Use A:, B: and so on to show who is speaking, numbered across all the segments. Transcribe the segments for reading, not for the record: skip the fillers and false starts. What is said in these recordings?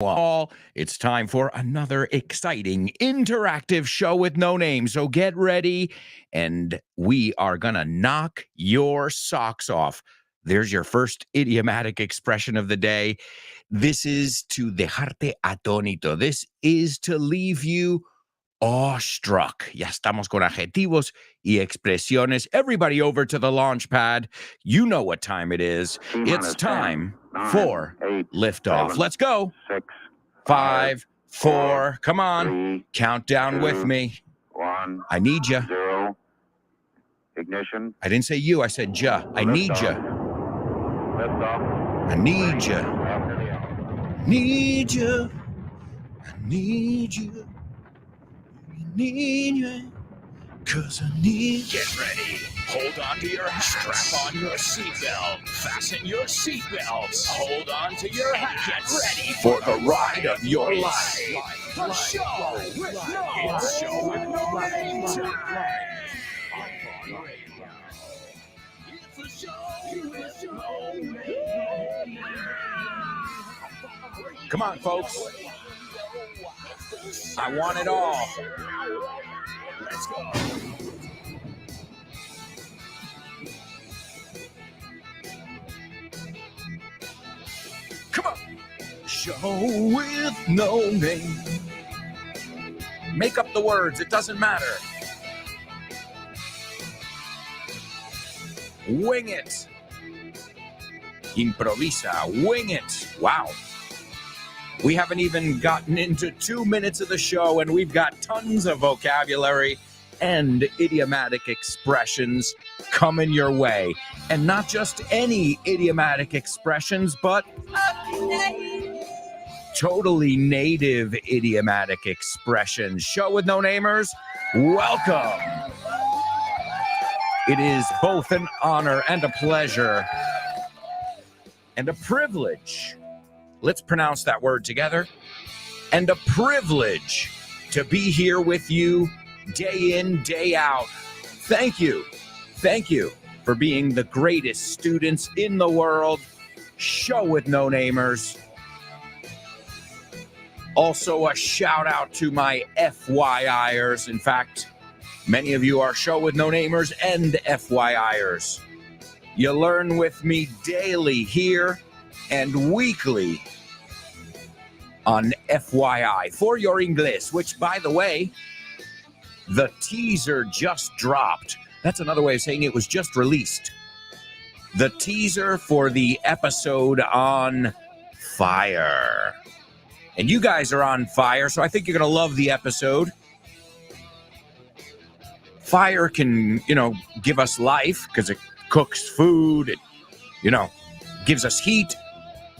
A: all, it's time for another exciting interactive show with no name. So get ready, and we are going to knock your socks off. There's your first idiomatic expression of the day. This is to dejarte atónito. This is to leave you awestruck. Ya estamos con adjetivos y expresiones. Everybody over to the launch pad. You know what time it is. It's time for liftoff. Let's go.
B: 6,
A: 5, 4. Come on.
B: 3,
A: Countdown with me.
B: 1,
A: I need you.
B: 0. Ignition.
A: I didn't say you. I said ya. I need you.
B: Liftoff.
A: I need you.
B: After the hour.
A: Need you. I need you. Need you. Cause I need. Get ready. Hold on to your hat. Strap on your seatbelt. Fasten your seatbelts. Hold on to your hat. Get ready for the ride of your life. The show with no name time. It's a show with no name. Come on, folks. I want it all. Let's go. Come on. Show with no name. Make up the words. It doesn't matter. Wing it. Improvisa. Wing it. Wow. We haven't even gotten into 2 minutes of the show, and we've got tons of vocabulary and idiomatic expressions coming your way. And not just any idiomatic expressions, but totally native idiomatic expressions. Show with no namers, welcome. It is both an honor and a pleasure and a privilege. Let's pronounce that word together. And a privilege to be here with you day in, day out. Thank you. Thank you for being the greatest students in the world. Show with no namers. Also a shout out to my FYIers. In fact, many of you are show with no namers and FYIers. You learn with me daily here and weekly on FYI for your English, which, by the way, the teaser just dropped. That's another way of saying it was just released. The teaser for the episode on fire. And you guys are on fire, so I think you're going to love the episode. Fire can, give us life because it cooks food. It, gives us heat,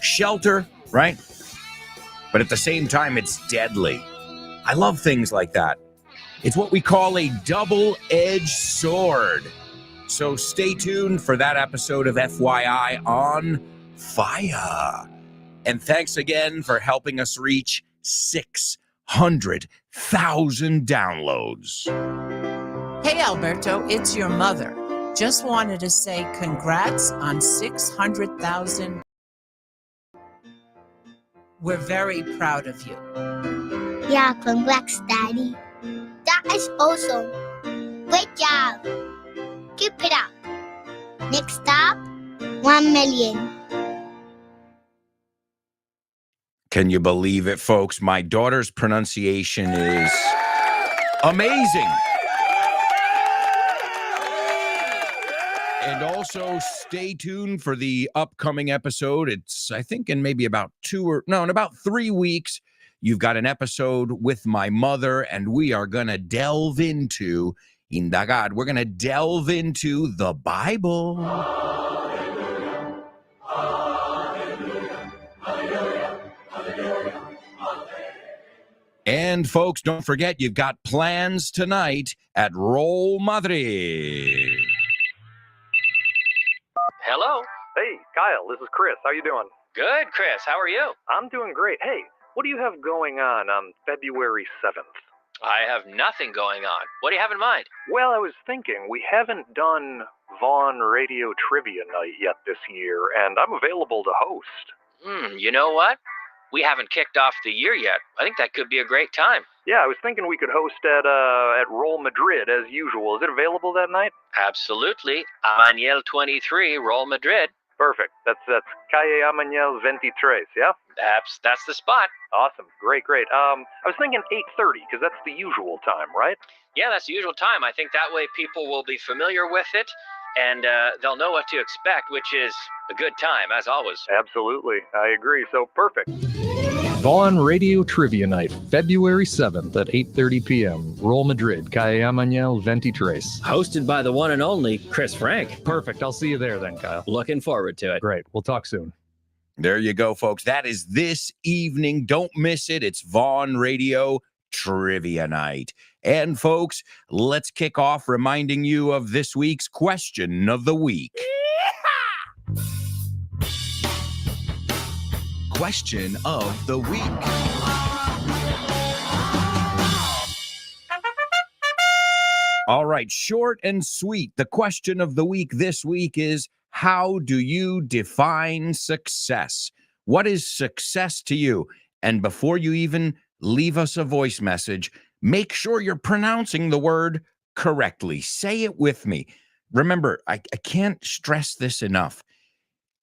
A: shelter, right? But at the same time, it's deadly. I love things like that. It's what we call a double-edged sword. So stay tuned for that episode of FYI on fire. And thanks again for helping us reach 600,000 downloads.
C: Hey, Alberto, it's your mother. Just wanted to say congrats on 600,000. We're very proud of you.
D: Yeah, congrats, Daddy. That is awesome. Great job. Keep it up. Next stop, 1 million.
A: Can you believe it, folks? My daughter's pronunciation is amazing. And also stay tuned for the upcoming episode. It's, I think, in maybe about in about 3 weeks, you've got an episode with my mother, and we are going to delve into, indagar, we're going to delve into the Bible. Hallelujah, hallelujah, hallelujah, hallelujah, hallelujah. And folks, don't forget, you've got plans tonight at Roll Madrid.
E: Hello.
F: Hey, Kyle, this is Chris. How you doing?
E: Good, Chris. How are you?
F: I'm doing great. Hey, what do you have going on February 7th?
E: I have nothing going on. What do you have in mind?
F: Well, I was thinking we haven't done Vaughn Radio Trivia Night yet this year, and I'm available to host.
E: You know what? We haven't kicked off the year yet. I think that could be a great time.
F: Yeah, I was thinking we could host at Roll Madrid as usual. Is it available that night?
E: Absolutely. Amañel 23, Real Madrid.
F: Perfect. That's Calle Amañel 23, yeah?
E: That's the spot.
F: Awesome. Great. I was thinking 8:30 because that's the usual time, right?
E: Yeah, that's the usual time. I think that way people will be familiar with it, and they'll know what to expect, which is a good time, as always.
F: Absolutely. I agree. So perfect.
G: Vaughn Radio Trivia Night, February 7th at 8:30 p.m. Roll Madrid, Calle Amañel 23.
H: Hosted by the one and only Chris Frank.
G: Perfect. I'll see you there then, Kyle.
H: Looking forward to it.
G: Great. We'll talk soon.
A: There you go, folks. That is this evening. Don't miss it. It's Vaughn Radio Trivia Night. And, folks, let's kick off reminding you of this week's question of the week. Question of the week. All right, short and sweet. The question of the week this week is, how do you define success? What is success to you? And before you even leave us a voice message, make sure you're pronouncing the word correctly. Say it with me. Remember, I can't stress this enough.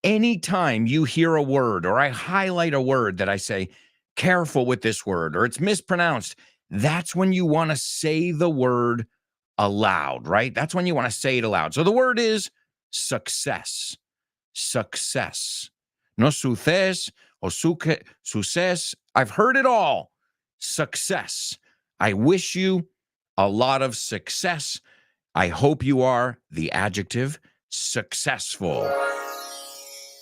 A: Anytime you hear a word or I highlight a word that I say, careful with this word, or it's mispronounced, that's when you want to say the word aloud, right? That's when you want to say it aloud. So the word is success. Success. No success or success. I've heard it all. Success. I wish you a lot of success. I hope you are the adjective successful.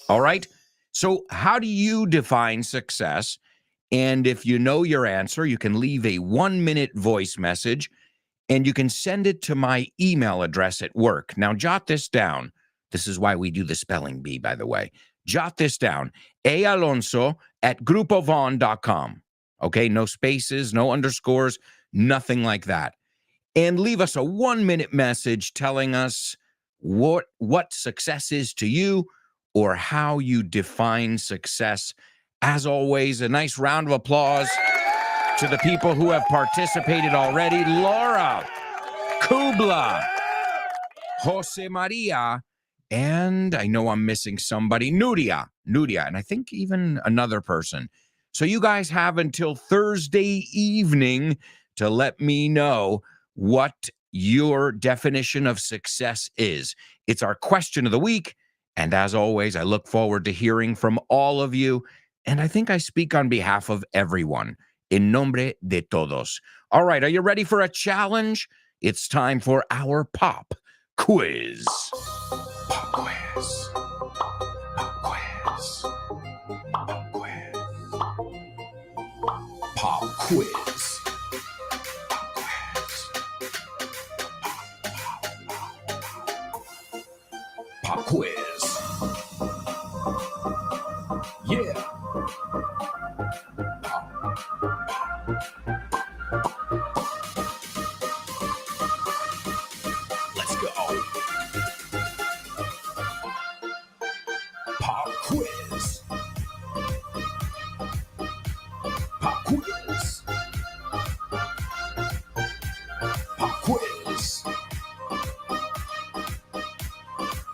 A: All right. So how do you define success? And if you know your answer, you can leave a 1-minute voice message and you can send it to my email address at work. Now, jot this down. This is why we do the spelling bee, by the way. Jot this down. alonso@grupovon.com. Okay, no spaces, no underscores, nothing like that. And leave us a 1-minute message telling us what success is to you or how you define success. As always, a nice round of applause to the people who have participated already. Laura, Kubla, Jose Maria, and I know I'm missing somebody, Nuria, and I think even another person. So you guys have until Thursday evening to let me know what your definition of success is. It's our question of the week. And as always, I look forward to hearing from all of you. And I think I speak on behalf of everyone. En nombre de todos. All right, are you ready for a challenge? It's time for our pop quiz. Pop quiz. Pop quiz. Pop quiz. Pop quiz. Pop quiz. Yeah. Let's go. Pop quiz. Pop quiz. Pop quiz. Pop quiz.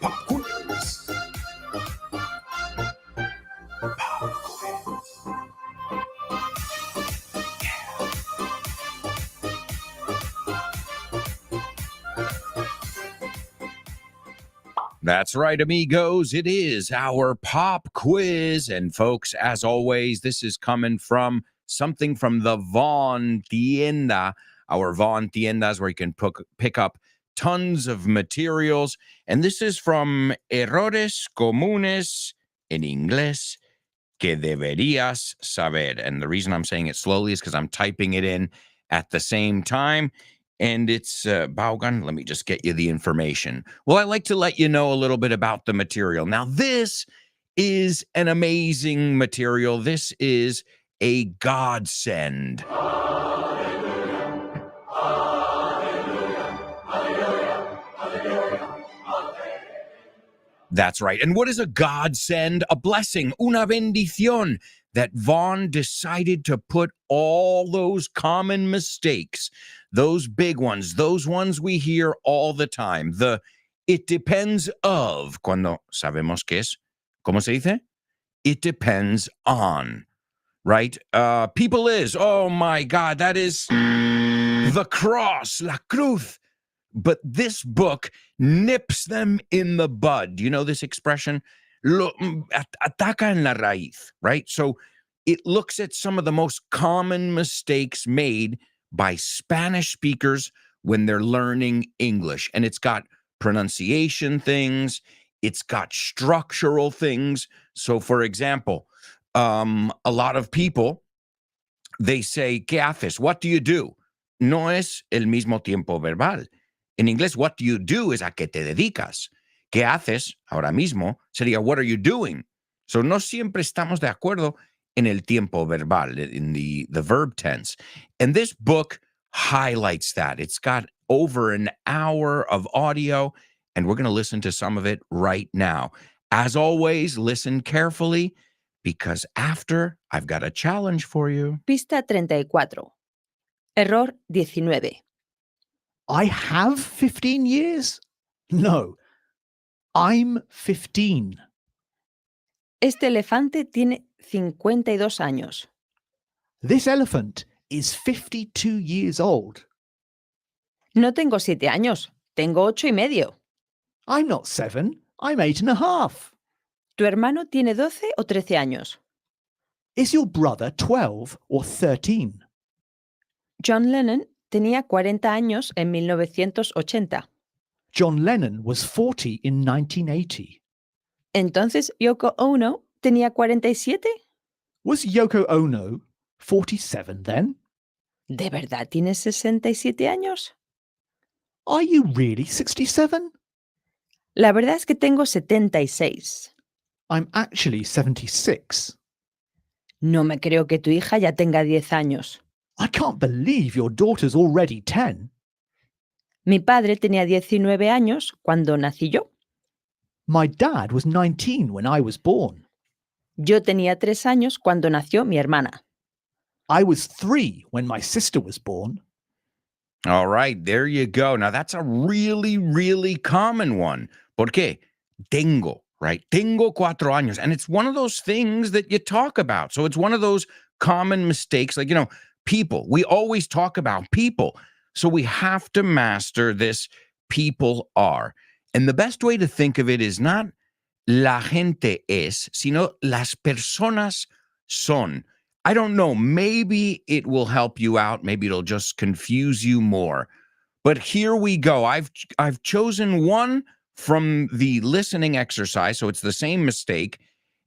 A: Pop quiz. That's right, amigos. It is our pop quiz. And folks, as always, this is coming from something from the Vaughn Tienda. Our Vaughn Tiendas, where you can pick up tons of materials. And this is from Errores Comunes en Inglés que deberías saber. And the reason I'm saying it slowly is because I'm typing it in at the same time. And it's Baugan. Let me just get you the information. Well, I like to let you know a little bit about the material. Now, this is an amazing material. This is a godsend. That's right. And what is a godsend? A blessing, una bendición. that Vaughn decided to put all those common mistakes, those big ones, those ones we hear all the time, the it depends of, cuando sabemos que es, ¿cómo se dice? It depends on, right? People is, oh my God, that is the cross, la cruz. But this book nips them in the bud. You know this expression? Ataca en la raíz, right? So it looks at some of the most common mistakes made by Spanish speakers when they're learning English. And it's got pronunciation things, it's got structural things. So, for example, a lot of people, they say, ¿qué haces? What do you do? No es el mismo tiempo verbal. En inglés, what do you do es a qué te dedicas. ¿Qué haces ahora mismo? Sería, what are you doing? So no siempre estamos de acuerdo en el tiempo verbal, in the verb tense. And this book highlights that. It's got over an hour of audio, and we're going to listen to some of it right now. As always, listen carefully, because after, I've got a challenge for you.
I: Pista 34. Error 19.
J: I have 15 years? No, I'm 15.
I: Este elefante tiene 52 años.
J: This elephant is 52 years old.
I: No tengo 7 años, tengo 8 y medio.
J: I'm not 7, I'm 8.5.
I: ¿Tu hermano tiene 12 o 13 años?
J: Is your brother 12 or 13?
I: John Lennon tenía 40 años en 1980.
J: John Lennon was 40 in 1980.
I: Entonces, Yoko Ono tenía 47.
J: Was Yoko Ono 47 then?
I: ¿De verdad tienes 67 años?
J: Are you really 67?
I: La verdad es que tengo 76.
J: I'm actually 76.
I: No me creo que tu hija ya tenga 10 años.
J: I can't believe your daughter's already 10.
I: Mi padre tenía 19 años cuando nací yo.
J: My dad was 19 when I was born.
I: Yo tenía 3 años cuando nació mi hermana.
J: I was 3 when my sister was born.
A: All right, there you go. Now, that's a really, really common one. ¿Por qué? Tengo, right? Tengo 4 años. And it's one of those things that you talk about. So it's one of those common mistakes. Like, people. We always talk about people. So we have to master this people are. And the best way to think of it is not la gente es, sino las personas son. I don't know. Maybe it will help you out. Maybe it'll just confuse you more. But here we go. I've chosen one from the listening exercise, so it's the same mistake.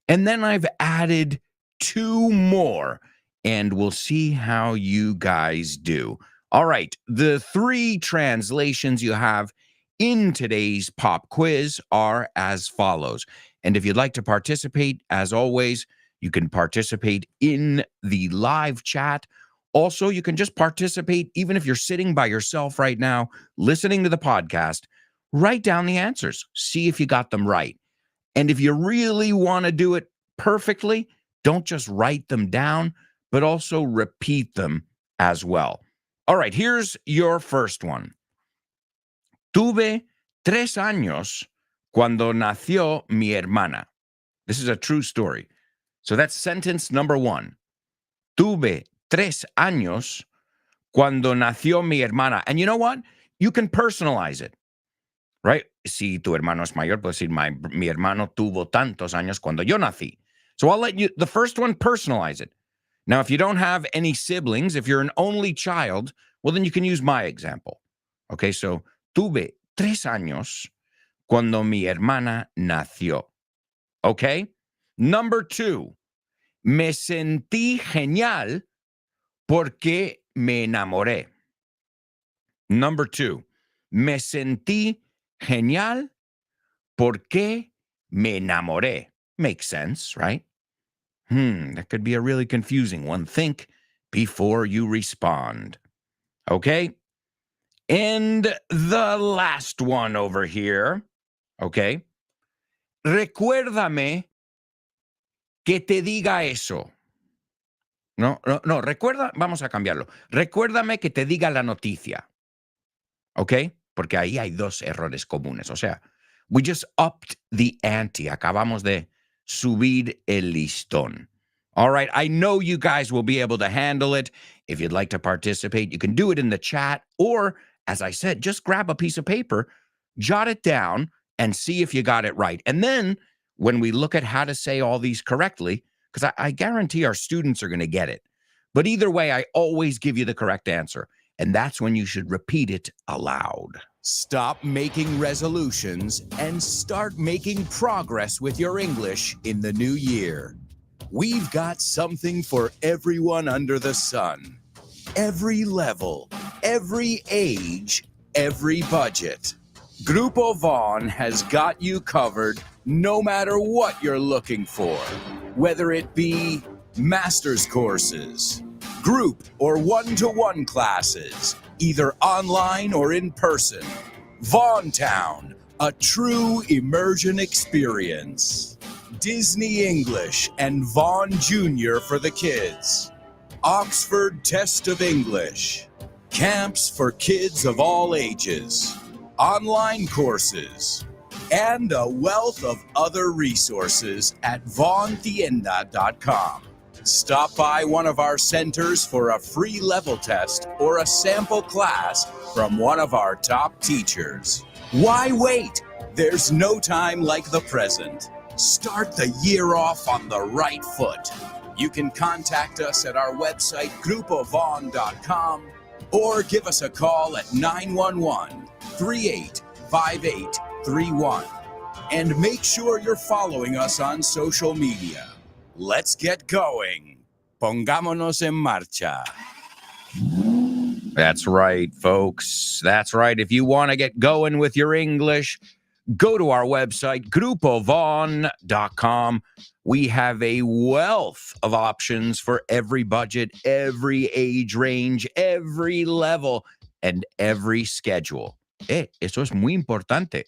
A: And then I've added 2 more, and we'll see how you guys do. All right. The 3 translations you have in today's pop quiz are as follows. And if you'd like to participate, as always, you can participate in the live chat. Also, you can just participate even if you're sitting by yourself right now, listening to the podcast. Write down the answers. See if you got them right. And if you really want to do it perfectly, don't just write them down, but also repeat them as well. All right, here's your first one. Tuve 3 años cuando nació mi hermana. This is a true story. So that's sentence number 1. Tuve 3 años cuando nació mi hermana. And you know what? You can personalize it, right? Si tu hermano es mayor, puedes decir, mi hermano tuvo tantos años cuando yo nací. So I'll let you, the first one, personalize it. Now, if you don't have any siblings, if you're an only child, well, then you can use my example. Okay, so tuve 3 años cuando mi hermana nació. Okay? Number 2, me sentí genial porque me enamoré. Number 2, me sentí genial porque me enamoré. Makes sense, right? That could be a really confusing one. Think before you respond. Okay? And the last one over here. Okay? Recuérdame que te diga eso. No, recuerda, vamos a cambiarlo. Recuérdame que te diga la noticia. ¿Ok? Porque ahí hay dos errores comunes. O sea, we just upped the ante. Acabamos de subir el listón. All right. I know you guys will be able to handle it. If you'd like to participate, you can do it in the chat. Or, as I said, just grab a piece of paper, jot it down, and see if you got it right. And then when we look at how to say all these correctly, because I guarantee our students are going to get it. But either way, I always give you the correct answer. And that's when you should repeat it aloud. Stop making resolutions and start making progress with your English in the new year. We've got something for everyone under the sun. Every level, every age, every budget. Grupo Vaughn has got you covered no matter what you're looking for. Whether it be master's courses, group or one-to-one classes, either online or in person. Vaughntown, a true immersion experience. Disney English and Vaughn Jr. for the kids. Oxford Test of English. Camps for kids of all ages. Online courses. And a wealth of other resources at vaughntienda.com. Stop by one of our centers for a free level test or a sample class from one of our top teachers. Why wait? There's no time like the present. Start the year off on the right foot. You can contact us at our website, grupovaughn.com, or give us a call at 911-385831. And make sure you're following us on social media. Let's get going. Pongámonos en marcha. That's right, folks. That's right. If you want to get going with your English, go to our website, grupovaughn.com. We have a wealth of options for every budget, every age range, every level, and every schedule. Eso es muy importante.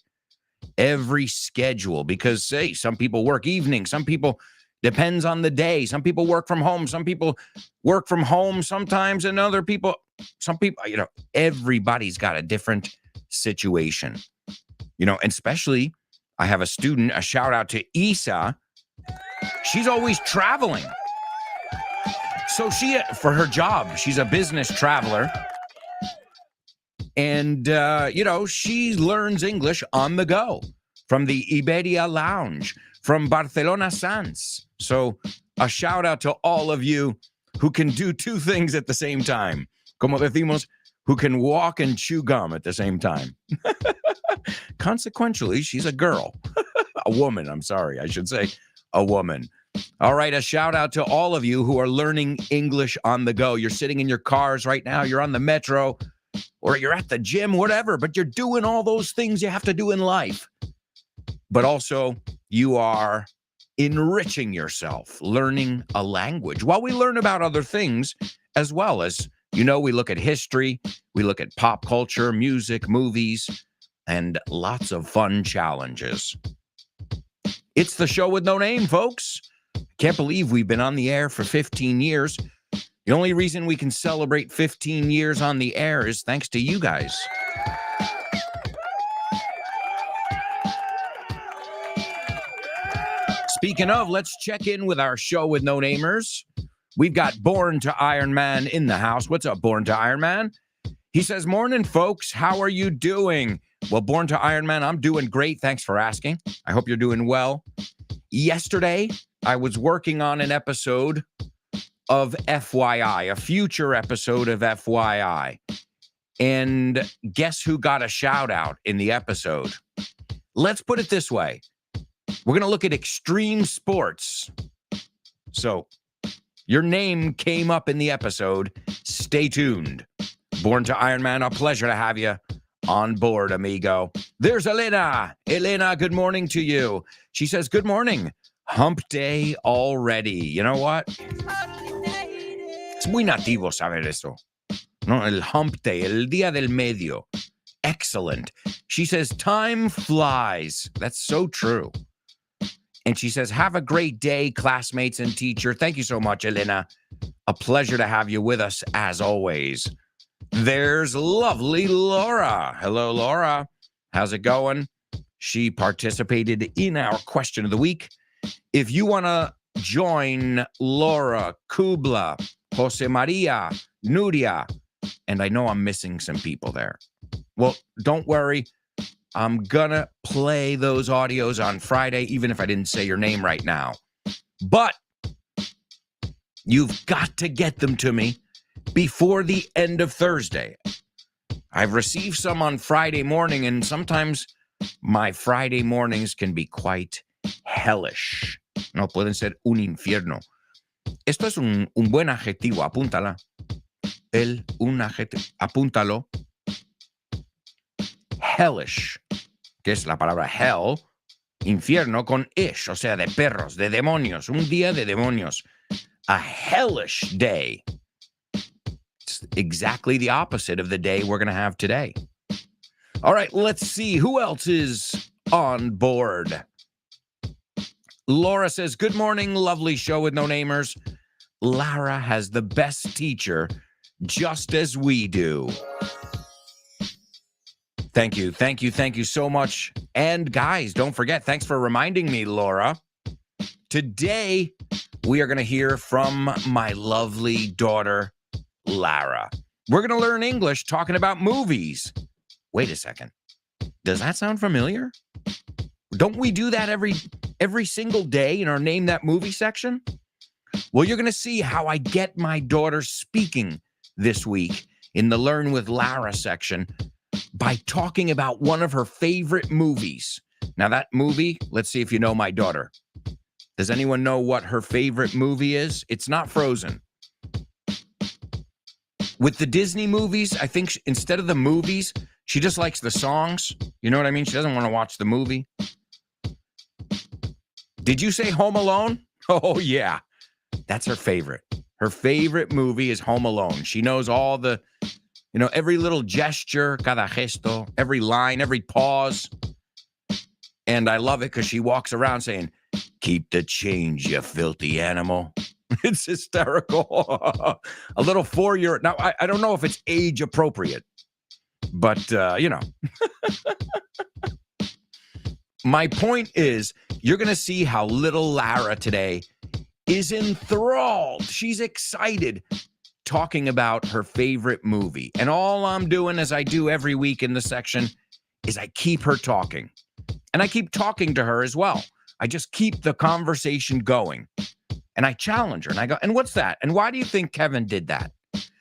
A: Every schedule, because, hey, some people work evenings, some people, depends on the day. Some people work from home. Some people work from home sometimes, and other people, some people, everybody's got a different situation. And especially, I have a student, a shout out to Isa. She's always traveling. So for her job, she's a business traveler. And, she learns English on the go from the Iberia Lounge, from Barcelona Sans. So a shout out to all of you who can do two things at the same time. Como decimos, who can walk and chew gum at the same time. Consequentially, she's a girl. A woman, I'm sorry. I should say a woman. All right, a shout out to all of you who are learning English on the go. You're sitting in your cars right now. You're on the metro or you're at the gym, whatever, but you're doing all those things you have to do in life. But also, you are enriching yourself, learning a language while we learn about other things as well. As we look at history, we look at pop culture, music, movies, and lots of fun challenges. It's the show with no name, folks. Can't believe we've been on the air for 15 years. The only reason we can celebrate 15 years on the air is thanks to you guys. Speaking of, let's check in with our show with no namers. We've got Born to Iron Man in the house. What's up, Born to Iron Man? He says, morning, folks. How are you doing? Well, Born to Iron Man, I'm doing great. Thanks for asking. I hope you're doing well. Yesterday, I was working on an episode of FYI, a future episode of FYI. And guess who got a shout out in the episode? Let's put it this way. We're going to look at extreme sports. So your name came up in the episode. Stay tuned. Born to Iron Man, a pleasure to have you on board, amigo. There's Elena. Elena, good morning to you. She says, good morning. Hump day already. You know what? Es muy nativo saber eso. No, el hump day, el día del medio. Excellent. She says, time flies. That's so true. And she says, have a great day, classmates and teacher. Thank you so much, Elena. A pleasure to have you with us as always. There's lovely Laura. Hello, Laura. How's it going? She participated in our question of the week. If you want to join Laura, Kubla, Jose Maria, Nuria, and I know I'm missing some people there. Well, don't worry. I'm going to play those audios on Friday, even if I didn't say your name right now. But you've got to get them to me before the end of Thursday. I've received some on Friday morning, and sometimes my Friday mornings can be quite hellish. No pueden ser un infierno. Esto es un buen adjetivo, apúntala. Un adjetivo, apúntalo. Hellish, que es la palabra hell, infierno con ish, o sea, de perros, de demonios, un día de demonios. A hellish day. It's exactly the opposite of the day we're going to have today. All right, let's see who else is on board. Laura says, good morning, lovely show with no namers. Lara has the best teacher, just as we do. Thank you, thank you, thank you so much. And guys, don't forget, thanks for reminding me, Laura. Today, we are going to hear from my lovely daughter, Lara. We're going to learn English talking about movies. Wait a second. Does that sound familiar? Don't we do that every single day in our Name That Movie section? Well, you're going to see how I get my daughter speaking this week in the Learn with Lara section by talking about one of her favorite movies. Now, that movie, let's see if you know my daughter. Does anyone know what her favorite movie is? It's not Frozen. With the Disney movies, I think instead of the movies, she just likes the songs. You know what I mean? She doesn't want to watch the movie. Did you say Home Alone? Oh, yeah. That's her favorite. Her favorite movie is Home Alone. She knows all the, every little gesture, cada gesto, every line, every pause. And I love it because she walks around saying, keep the change, you filthy animal. It's hysterical. A little 4-year. Now, I don't know if it's age appropriate, but, My point is, you're going to see how little Lara today is enthralled. She's excited talking about her favorite movie. And all I'm doing, as I do every week in the section, is I keep her talking. And I keep talking to her as well. I just keep the conversation going. And I challenge her. And I go, and what's that? And why do you think Kevin did that?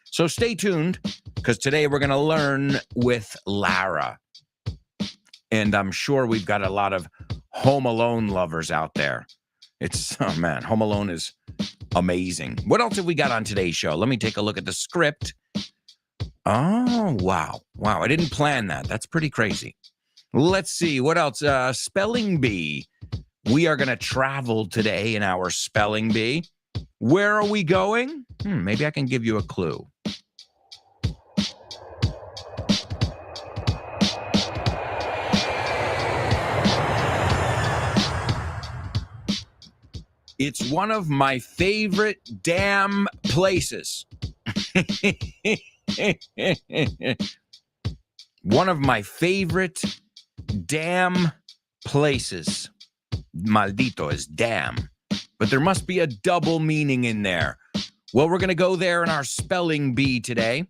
A: So stay tuned, because today we're going to learn with Lara. And I'm sure we've got a lot of Home Alone lovers out there. Oh man, Home Alone is amazing. What else have we got on today's show? Let me take a look at the script. Oh, wow. Wow, I didn't plan that. That's pretty crazy. Let's see, what else? Spelling bee. We are going to travel today in our spelling bee. Where are we going? Maybe I can give you a clue. It's one of my favorite damn places. One of my favorite damn places. Maldito is damn. But there must be a double meaning in there. Well, we're going to go there in our spelling bee today.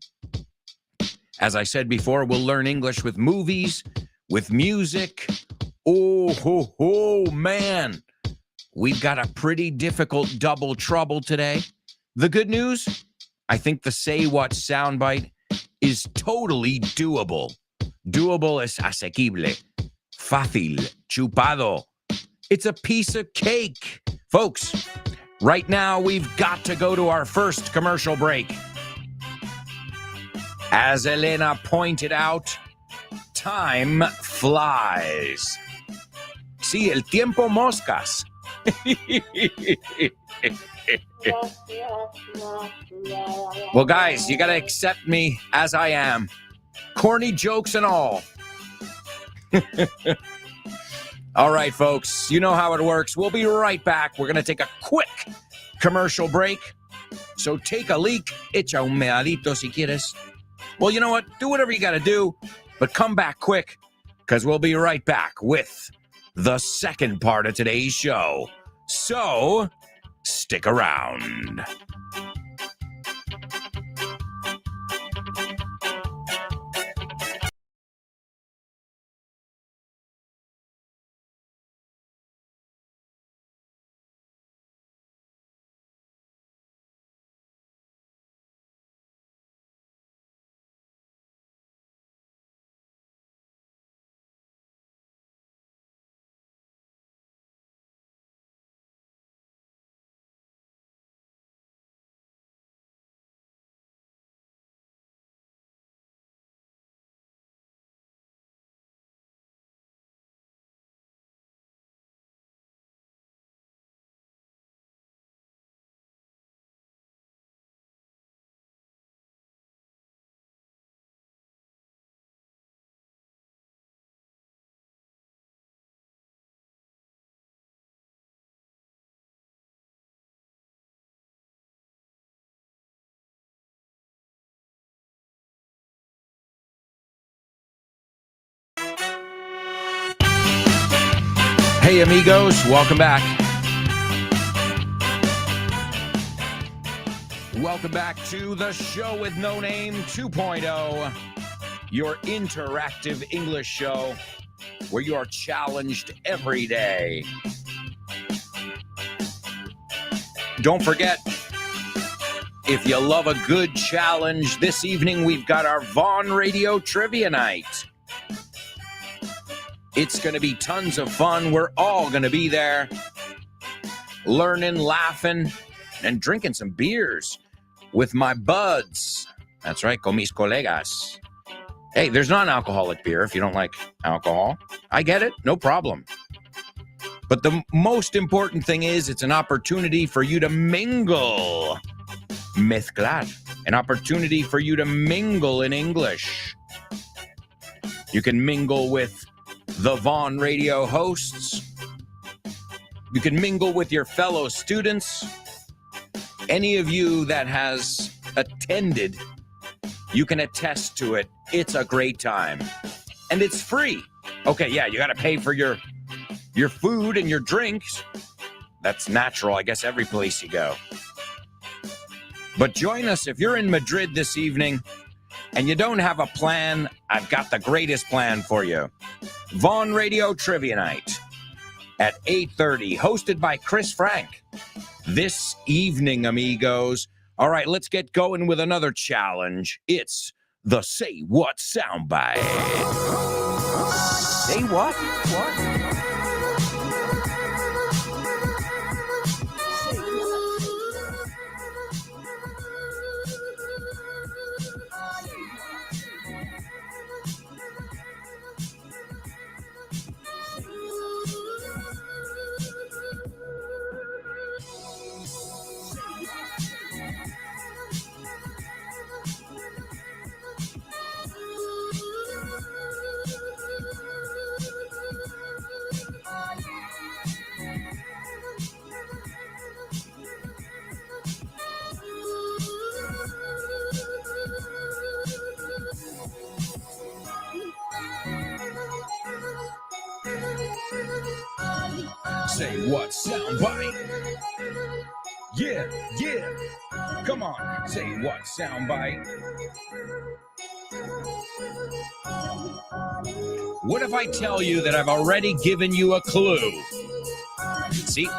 A: As I said before, we'll learn English with movies, with music. Oh, man. We've got a pretty difficult double trouble today. The good news, I think the Say What soundbite is totally doable. Doable es asequible. Fácil. Chupado. It's a piece of cake. Folks, right now we've got to go to our first commercial break. As Elena pointed out, time flies. Sí, el tiempo moscas. Well, guys, you got to accept me as I am. Corny jokes and all. All right, folks, you know how it works. We'll be right back. We're going to take a quick commercial break. So take a leak. Echa un meadito si quieres. Well, you know what? Do whatever you got to do, but come back quick, because we'll be right back with the second part of today's show. So stick around. Hey, amigos, welcome back. Welcome back to the Show with No Name 2.0, your interactive English show where you are challenged every day. Don't forget, if you love a good challenge, this evening we've got our Vaughn Radio Trivia Night. It's going to be tons of fun. We're all going to be there, learning, laughing, and drinking some beers with my buds. That's right, con mis colegas. Hey, there's non-alcoholic beer if you don't like alcohol. I get it, no problem. But the most important thing is it's an opportunity for you to mingle. Mezclar. An opportunity for you to mingle in English. You can mingle with the Vaughn Radio hosts. You can mingle with your fellow students. Any of you that has attended, you can attest to it. It's a great time. And it's free. Okay, yeah, you got to pay for your food and your drinks. That's natural, I guess, every place you go. But join us if you're in Madrid this evening and you don't have a plan. I've got the greatest plan for you. Vaughn Radio Trivia Night at 8:30, hosted by Chris Frank. This evening, amigos. All right, let's get going with another challenge. It's the Say What soundbite. Say what? What? Say what soundbite? Yeah, yeah. Come on, say what soundbite? What if I tell you that I've already given you a clue? See?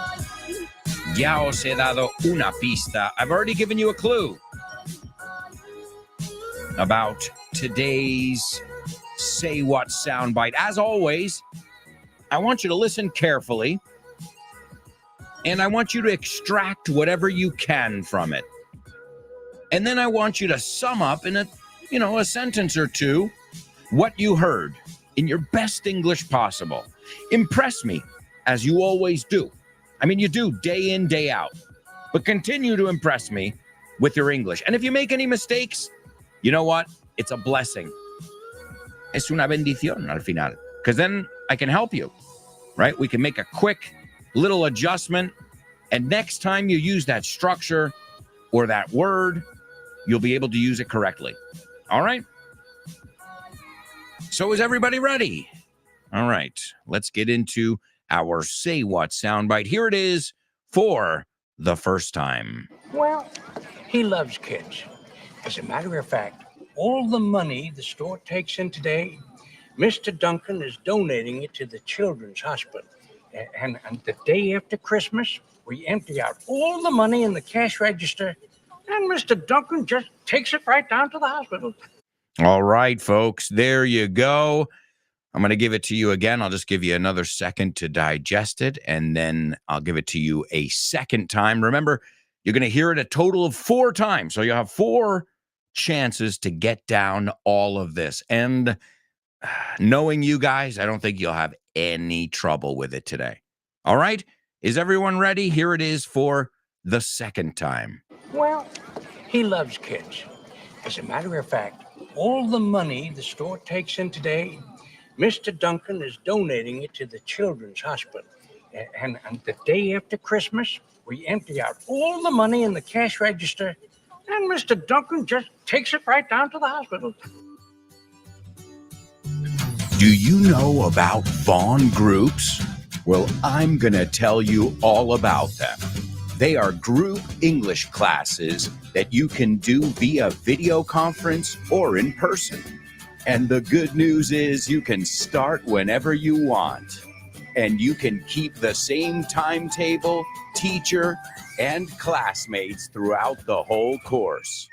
A: Ya os he dado una pista. I've already given you a clue about today's Say What soundbite. As always, I want you to listen carefully, and I want you to extract whatever you can from it. And then I want you to sum up in a sentence or two what you heard in your best English possible. Impress me, as you always do. I mean, you do day in, day out. But continue to impress me with your English. And if you make any mistakes, you know what? It's a blessing. Es una bendición al final. Because then I can help you. right? We can make a quick little adjustment, and next time you use that structure or that word, you'll be able to use it correctly. All right? So is everybody ready? All right, let's get into our Say What soundbite. Here it is for the first time.
K: Well, he loves kids. As a matter of fact, all the money the store takes in today, Mr. Duncan is donating it to the Children's Hospital. And the day after Christmas, we empty out all the money in the cash register, and Mr. Duncan just takes it right down to the hospital.
A: All right, folks, there you go. I'm going to give it to you again. I'll just give you another second to digest it, and then I'll give it to you a second time. Remember, you're going to hear it a total of 4 times, so you'll have 4 chances to get down all of this. And knowing you guys, I don't think you'll have any trouble with it today. All right? Is everyone ready? Here it is for the second time.
K: Well, he loves kids. As a matter of fact, all the money the store takes in today, Mr. Duncan is donating it to the Children's Hospital. And the day after Christmas, we empty out all the money in the cash register, and Mr. Duncan just takes it right down to the hospital.
A: Do you know about Vaughn groups? Well, I'm going to tell you all about them. They are group English classes that you can do via video conference or in person. And the good news is you can start whenever you want. And you can keep the same timetable, teacher, and classmates throughout the whole course.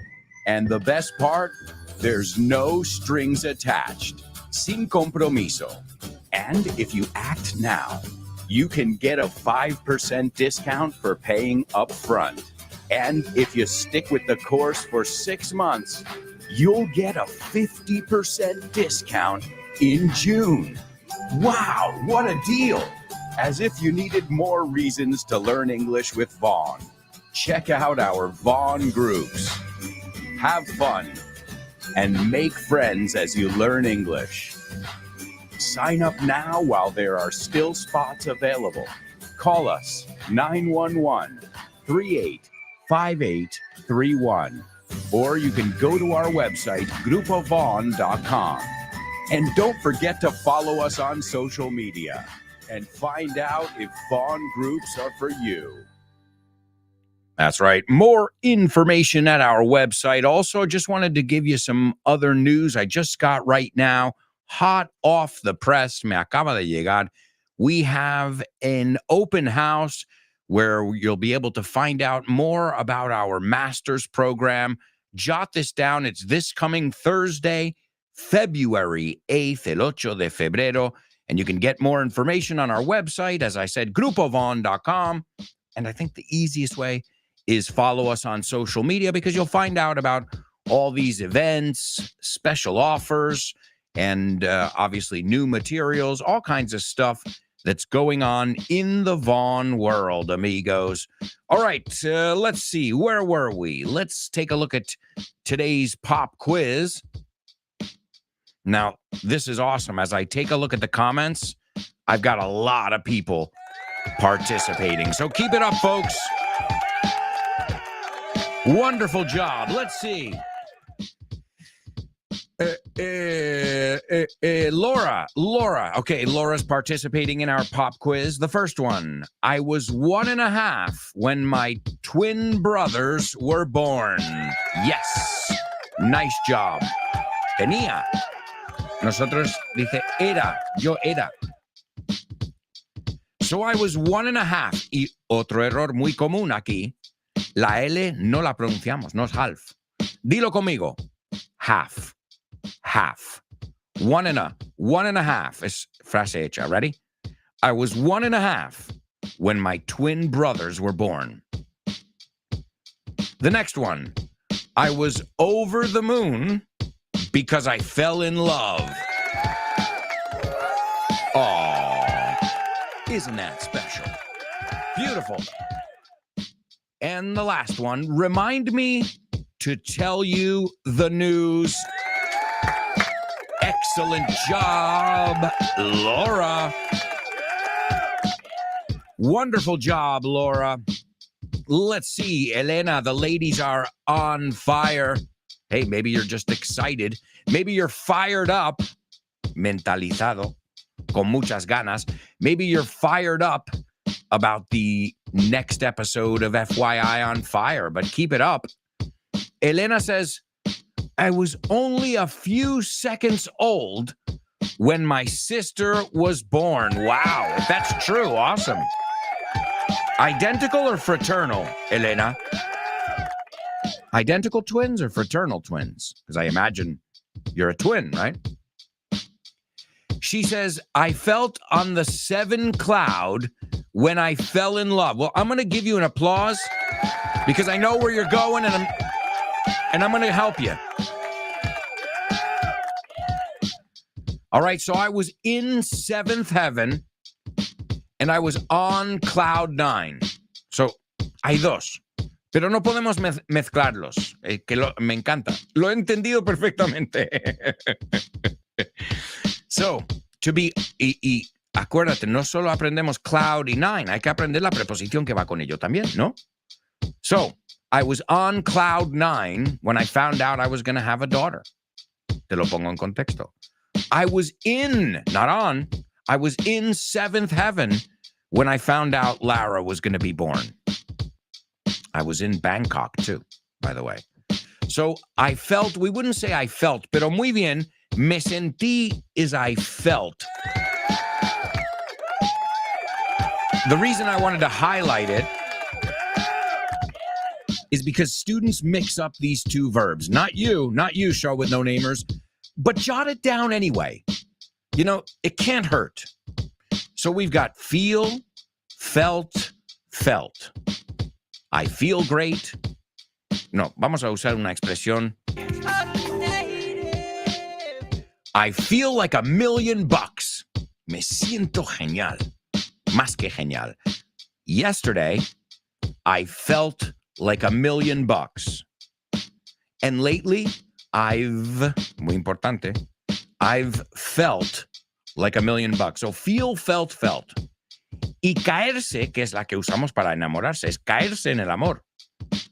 A: And the best part, there's no strings attached. Sin compromiso. And if you act now, you can get a 5% discount for paying up front. And if you stick with the course for 6 months, you'll get a 50% discount in June. Wow, what a deal! As if you needed more reasons to learn English with Vaughn. Check out our Vaughn groups. Have fun and make friends as you learn English. Sign up now while there are still spots available. Call us 911-385831. Or you can go to our website, grupovaughn.com. And don't forget to follow us on social media and find out if Vaughn groups are for you. That's right. More information at our website. Also, just wanted to give you some other news I just got right now. Hot off the press, me acaba de llegar. We have an open house where you'll be able to find out more about our master's program. Jot this down. It's this coming Thursday, February 8th, el 8 de febrero. And you can get more information on our website, as I said, grupovaughn.com. And I think the easiest way is follow us on social media, because you'll find out about all these events, special offers, and obviously new materials, all kinds of stuff that's going on in the Vaughn world, amigos. All right, let's see. Where were we? Let's take a look at today's pop quiz. Now, this is awesome. As I take a look at the comments, I've got a lot of people participating. So keep it up, folks. Wonderful job. Let's see. Laura. Okay, Laura's participating in our pop quiz. The first one. I was 1.5 when my twin brothers were born. Yes. Nice job. Tenía. Nosotros dice era. Yo era. So I was 1.5. Y otro error muy común aquí. La L no la pronunciamos, no es half. Dilo conmigo. Half. Half. 1.5 es frase hecha. Ready? I was 1.5 when my twin brothers were born. The next one. I was over the moon because I fell in love. Aww. Isn't that special? Beautiful. And the last one. Remind me to tell you the news. Excellent job, Laura. Wonderful job, Laura. Let's see, Elena, the ladies are on fire. Hey, maybe you're just excited. Maybe you're fired up, mentalizado, con muchas ganas. Maybe you're fired up about the next episode of FYI on Fire, but keep it up. Elena says, I was only a few seconds old when my sister was born. Wow, if that's true, awesome. Identical or fraternal, Elena? Identical twins or fraternal twins? Because I imagine you're a twin, right? She says, I felt on the 7 cloud when I fell in love. Well, I'm going to give you an applause because I know where you're going and I'm going to help you. All right, so I was in 7th heaven and I was on cloud 9. So, hay dos. Pero no podemos mezclarlos. Me encanta. Lo he entendido perfectamente. So, to be... Y acuérdate, no solo aprendemos cloud y 9. Hay que aprender la preposición que va con ello también, ¿no? So, I was on cloud 9 when I found out I was going to have a daughter. Te lo pongo en contexto. I was in, not on, I was in 7th heaven when I found out Lara was going to be born. I was in Bangkok too, by the way. So I felt, we wouldn't say I felt, pero muy bien, me sentí is I felt. The reason I wanted to highlight it is because students mix up these two verbs. Not you, Show with No Namers, but jot it down anyway. You know, it can't hurt. So we've got feel, felt, felt. I feel great. No, vamos a usar una expresión. I feel like $1,000,000. Me siento genial. Más que genial. Yesterday, I felt like $1,000,000. And lately, muy importante, I've felt like $1,000,000. So feel, felt, felt. Y caerse, que es la que usamos para enamorarse, es caerse en el amor.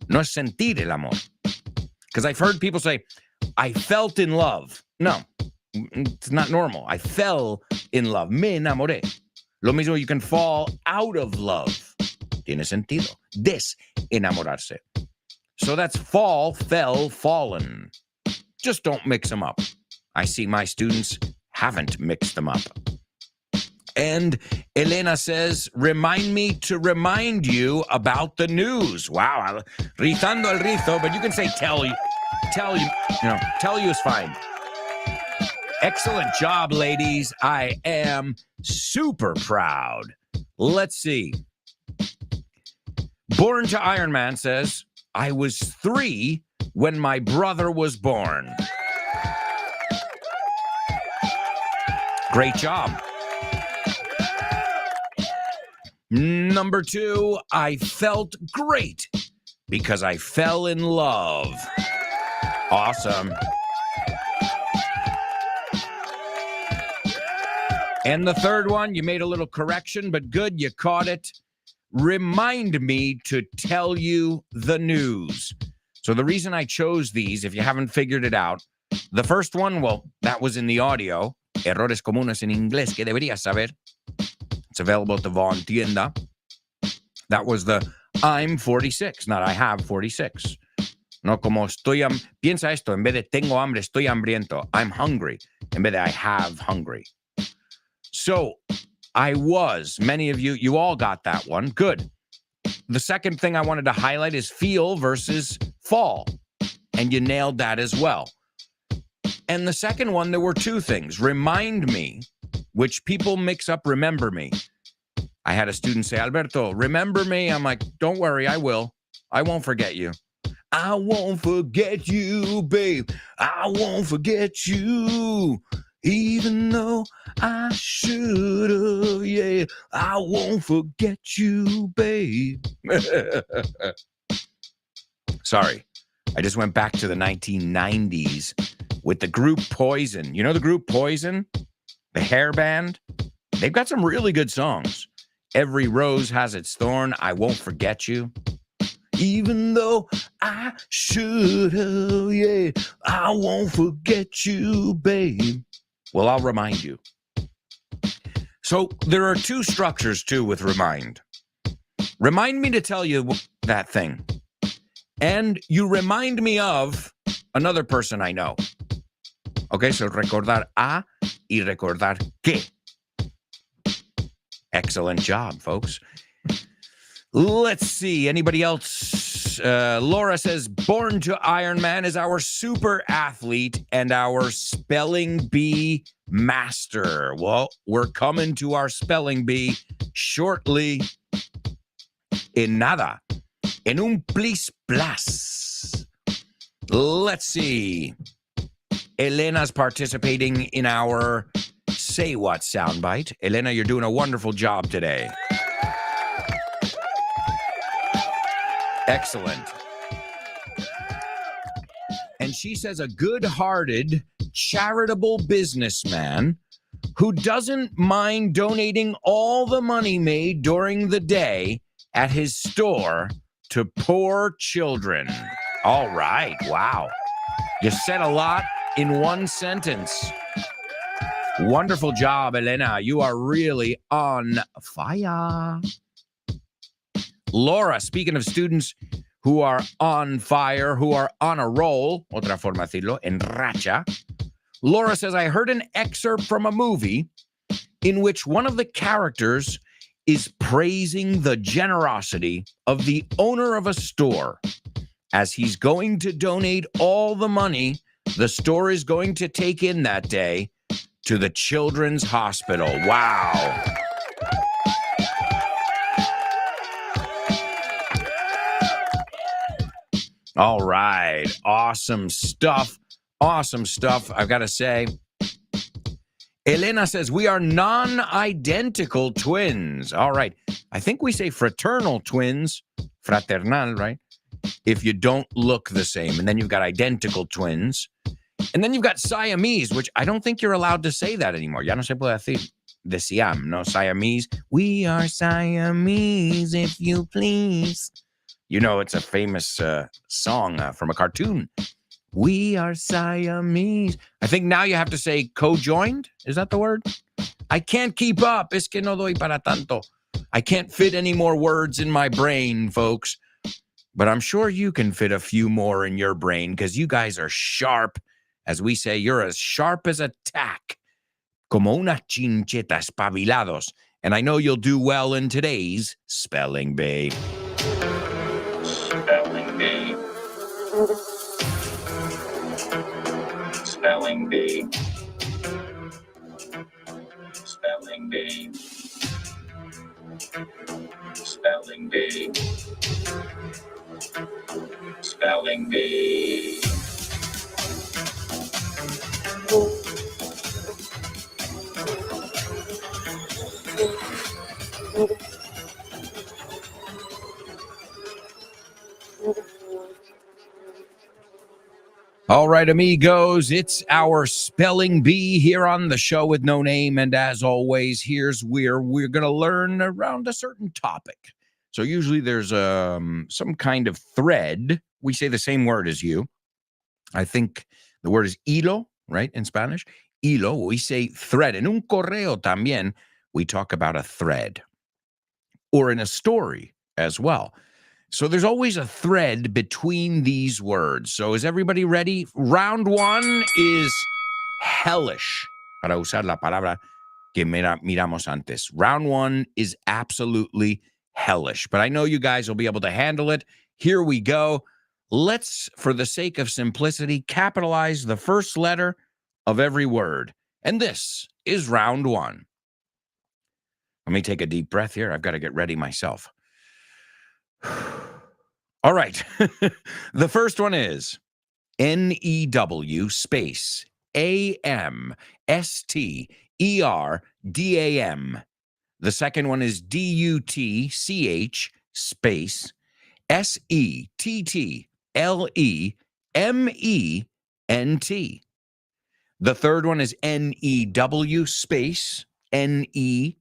A: No es sentir el amor. Because I've heard people say, I felt in love. No, it's not normal. I fell in love. Me enamoré. Lo mismo, you can fall out of love. Tiene sentido. Desenamorarse. So that's fall, fell, fallen. Just don't mix them up. I see my students haven't mixed them up. And Elena says, remind me to remind you about the news. Wow, rizando el rizo, but you can say tell you, tell you is fine. Excellent job, ladies. I am super proud. Let's see. Born to Iron Man says, I was 3 when my brother was born. Great job. Number 2, I felt great because I fell in love. Awesome. And the third one, you made a little correction, but good, you caught it. Remind me to tell you the news. So the reason I chose these, if you haven't figured it out, the first one, well, that was in the audio. Errores comunes en inglés que deberías saber. It's available at the Vaughn Tienda. That was the I'm 46, not I have 46. No como piensa esto, en vez de tengo hambre, estoy hambriento. I'm hungry, en vez de I have hungry. So I was, many of you all got that one. Good. The second thing I wanted to highlight is feel versus fall. And you nailed that as well. And the second one, there were 2 things. Remind me, which people mix up remember me. I had a student say, Alberto, remember me? I'm like, don't worry, I will. I won't forget you. I won't forget you, babe. I won't forget you. Even though I should have, yeah. I won't forget you, babe. Sorry. I just went back to the 1990s with the group Poison. You know the group Poison? The hair band? They've got some really good songs. Every rose has its thorn. I won't forget you. Even though I should have, yeah, I won't forget you, babe. Well, I'll remind you. So there are two structures, too, with remind. Remind me to tell you that thing. And you remind me of another person I know. Okay, so recordar a y recordar que. Excellent job, folks. Let's see. Anybody else? Laura says, Born to Iron Man is our super athlete and our spelling bee master. Well, we're coming to our spelling bee shortly. En nada. En un plis plas. Let's see. Elena's participating in our Say What soundbite. Elena, you're doing a wonderful job today. Excellent. And she says a good-hearted, charitable businessman who doesn't mind donating all the money made during the day at his store to poor children. All right. Wow. You said a lot in one sentence. Wonderful job, Elena. You are really on fire. Laura, speaking of students who are on fire, who are on a roll, otra forma de decirlo, en racha. Laura says, I heard an excerpt from a movie in which one of the characters is praising the generosity of the owner of a store as he's going to donate all the money the store is going to take in that day to the Children's Hospital. Wow. All right. Awesome stuff. Awesome stuff. I've got to say, Elena says we are non-identical twins. All right. I think we say fraternal twins, fraternal, right? If you don't look the same. And then you've got identical twins. And then you've got Siamese, which I don't think you're allowed to say that anymore. Ya no se puede decir de Siam, no Siamese. We are Siamese, if you please. You know, it's a famous song from a cartoon. We are Siamese. I think now you have to say co-joined. Is that the word? I can't keep up. Es que no doy para tanto. I can't fit any more words in my brain, folks. But I'm sure you can fit a few more in your brain because you guys are sharp. As we say, you're as sharp as a tack. Como una chincheta, espabilados. And I know you'll do well in today's Spelling Bee.
B: Spelling Bee. Spelling Bee. Spelling Bee. Spelling Bee. Spelling Bee.
A: All right, amigos, it's our Spelling Bee here on the show with no name. And as always, here's where we're going to learn around a certain topic. So usually there's some kind of thread. We say the same word as you. I think the word is hilo, right, in Spanish? Hilo, we say thread. En un correo también, we talk about a thread. Or in a story as well. So there's always a thread between these words. So is everybody ready? Round one is hellish. Para usar la palabra que miramos antes. Round one is absolutely hellish. But I know you guys will be able to handle it. Here we go. Let's, for the sake of simplicity, capitalize the first letter of every word. And this is round one. Let me take a deep breath here. I've got to get ready myself. All right. The first one is NEW space AMSTERDAM. The second one is DUTCH space SETTLEMENT. The third one is NEW space NETHERE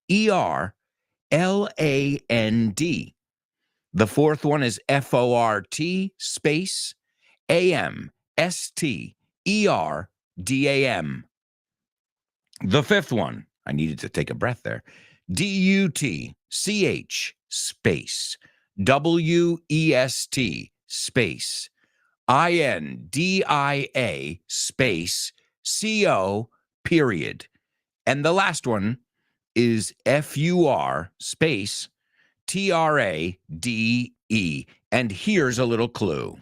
A: E-R-L-A-N-D. The fourth one is F-O-R-T space A-M-S-T-E-R-D-A-M. The fifth one, I needed to take a breath there, D-U-T-C-H space W-E-S-T space I-N-D-I-A space C-O period. And the last one is F-U-R space T-R-A-D-E. And here's a little clue.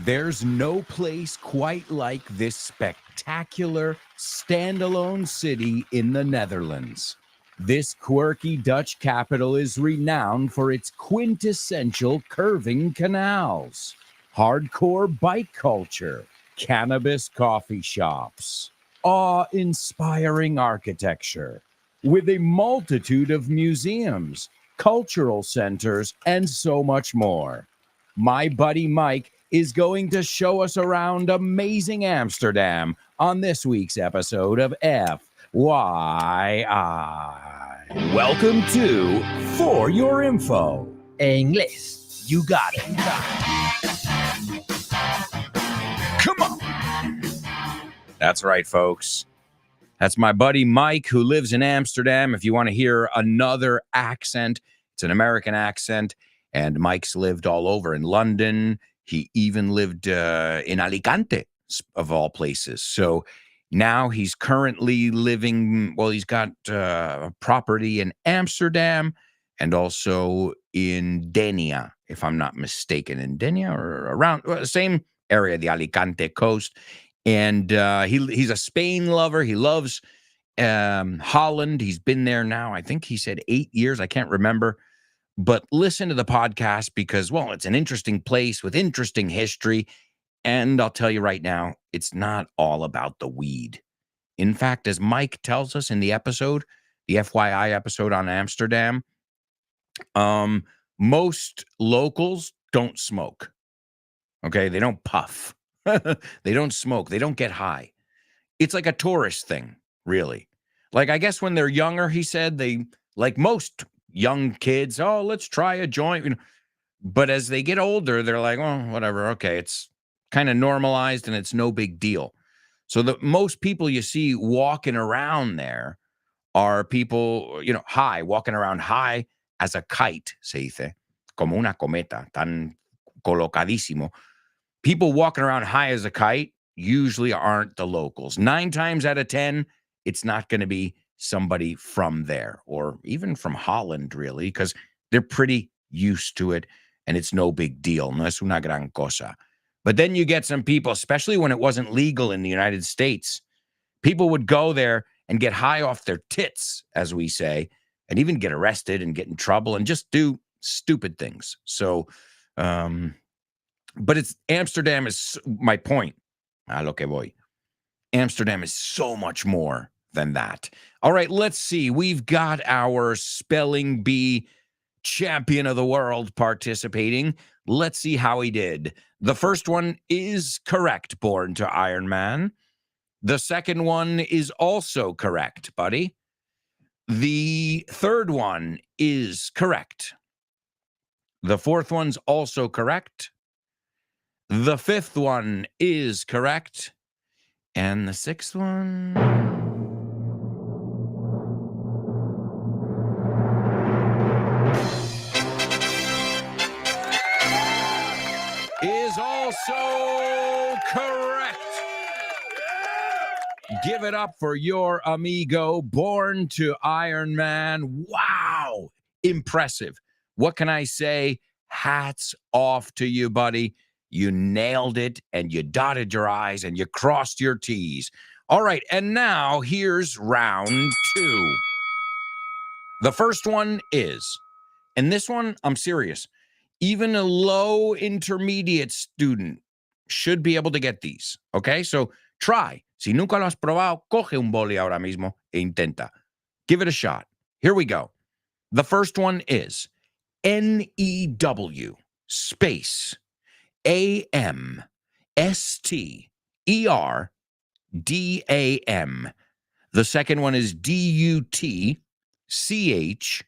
A: There's no place quite like this spectacular, standalone city in the Netherlands. This quirky Dutch capital is renowned for its quintessential curving canals, hardcore bike culture, cannabis coffee shops, awe-inspiring architecture, with a multitude of museums, cultural centers, and so much more. My buddy Mike is going to show us around amazing Amsterdam on this week's episode of FYI. Welcome to For Your Info.
H: Inglés.
A: You got it. Come on. That's right, folks. That's my buddy Mike, who lives in Amsterdam. If you want to hear another accent, it's an American accent. And Mike's lived all over in London. He even lived in Alicante, of all places. So now he's currently living, well, he's got a property in Amsterdam and also in Denia, if I'm not mistaken, in Denia or around the same area, the Alicante coast. And he's a Spain lover. He loves Holland. He's been there now, I think he said 8 years. I can't remember. But listen to the podcast because, well, it's an interesting place with interesting history. And I'll tell you right now, it's not all about the weed. In fact, as Mike tells us in the episode, the FYI episode on Amsterdam, most locals don't smoke. Okay, they don't puff. They don't smoke. They don't get high. It's like a tourist thing, really. Like, I guess when they're younger, he said, they, like most young kids, oh, let's try a joint. You know, but as they get older, they're like, oh, whatever. Okay, it's kind of normalized and it's no big deal. So the most people you see walking around there are people, you know, high, walking around high as a kite, se dice, como una cometa, tan colocadísimo. People walking around high as a kite usually aren't the locals. 9 times out of 10, it's not going to be somebody from there or even from Holland, really, because they're pretty used to it and it's no big deal. No es una gran cosa. But then you get some people, especially when it wasn't legal in the United States, people would go there and get high off their tits, as we say, and even get arrested and get in trouble and just do stupid things. So, but it's Amsterdam is my point. A lo que voy. Amsterdam is so much more than that. All right, let's see. We've got our spelling bee champion of the world participating. Let's see how he did. The first one is correct, Born to Iron Man. The second one is also correct, buddy. The third one is correct. The fourth one's also correct. The fifth one is correct. And the sixth one is also correct. Give it up for your amigo, Born to Iron Man. Wow. Impressive. What can I say? Hats off to you, buddy. You nailed it, and you dotted your I's, and you crossed your T's. All right, and now here's round 2. The first one is, and this one, I'm serious, even a low intermediate student should be able to get these, okay? So try. Si nunca lo has probado, coge un boli ahora mismo e intenta. Give it a shot. Here we go. The first one is N-E-W space A-M-S-T-E-R-D-A-M. The second one is DUTCH space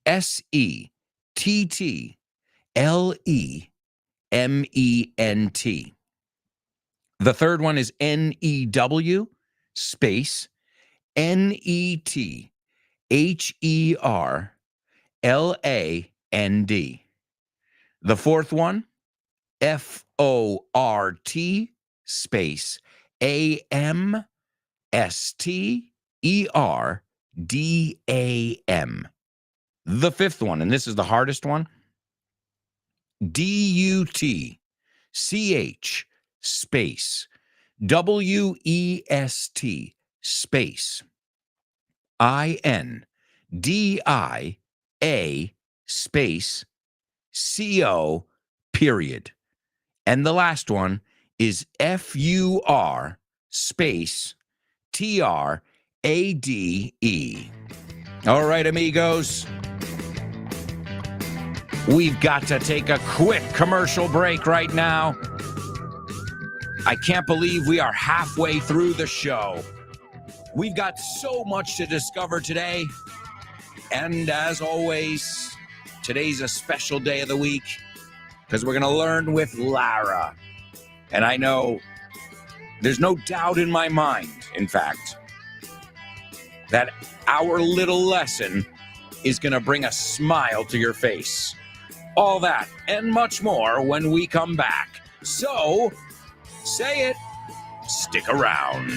A: SETTLEMENT. The third one is NEW space NETHERLAND. The fourth one, FORT space AMSTERDAM. The fifth one, and this is the hardest one, DUTCH space WEST space INDIA space CO period. And the last one is FUR space TRADE. All right, amigos. We've got to take a quick commercial break right now. I can't believe we are halfway through the show. We've got so much to discover today. And as always, today's a special day of the week because we're going to learn with Lara. And I know there's no doubt in my mind, in fact, that our little lesson is going to bring a smile to your face. All that and much more when we come back. So, say it, stick around.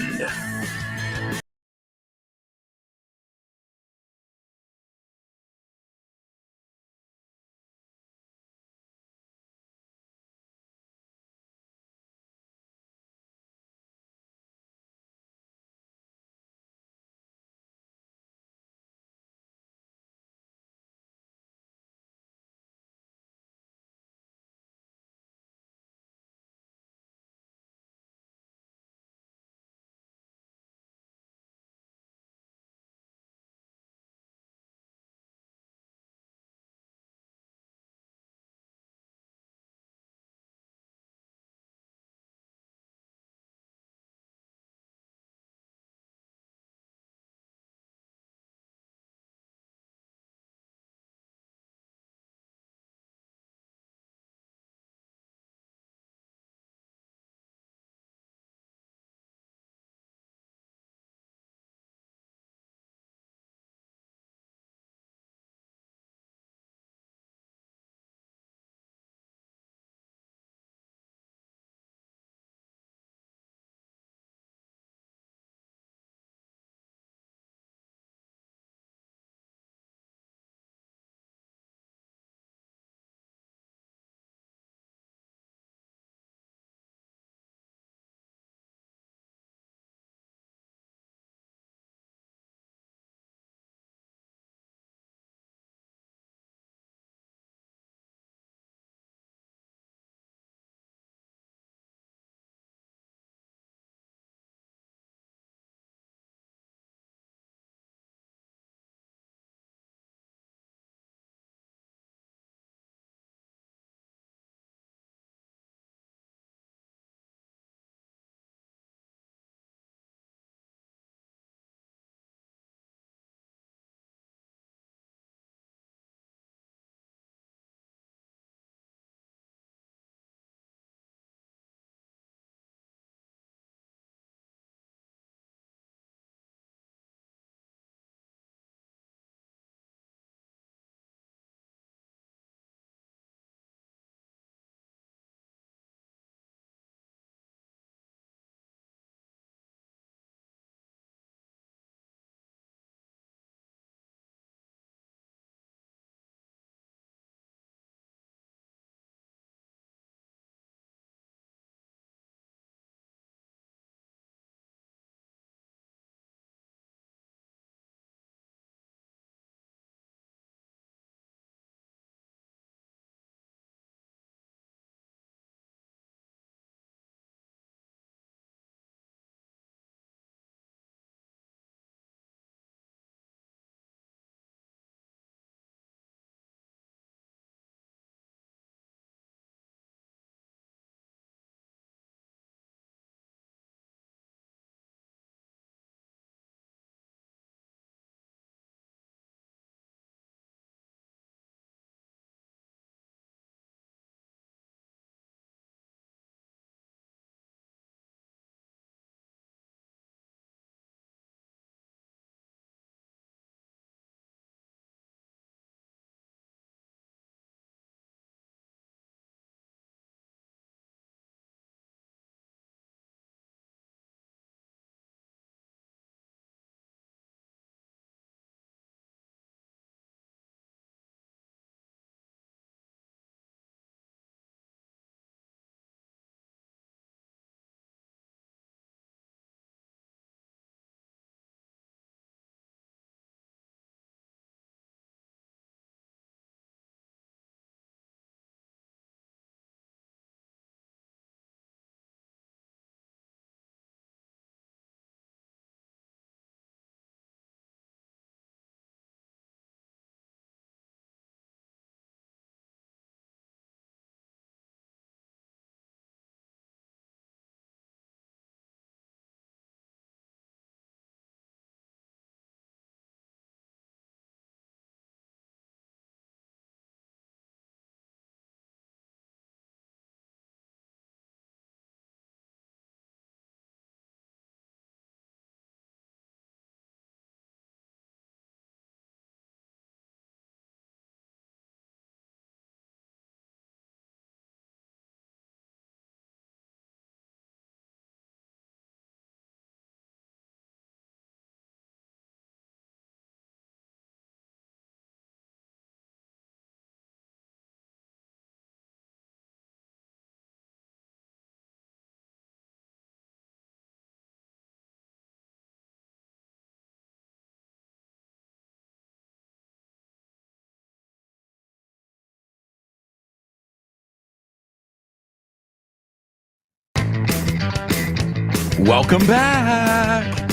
A: Welcome back.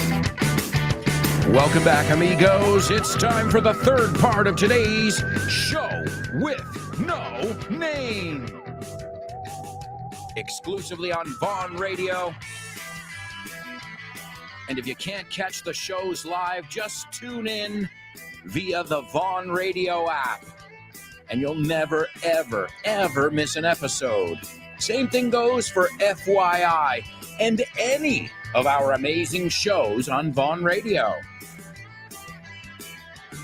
A: Welcome back, amigos. It's time for the third part of today's Show with No Name. Exclusively on Vaughn Radio. And if you can't catch the shows live, just tune in via the Vaughn Radio app. And you'll never, ever, ever miss an episode. Same thing goes for FYI and any of our amazing shows on Vaughn Radio.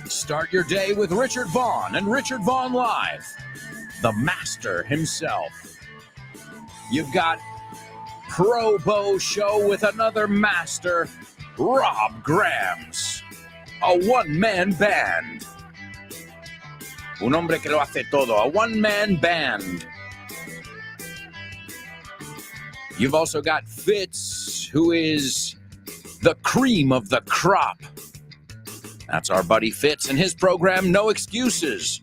A: Start your day with Richard Vaughn and Richard Vaughn Live, the master himself. You've got Pro Bow Show with another master, Rob Grams, a one-man band. Un hombre que lo hace todo, a one-man band. You've also got Fitz, who is the cream of the crop. That's our buddy Fitz and his program, No Excuses.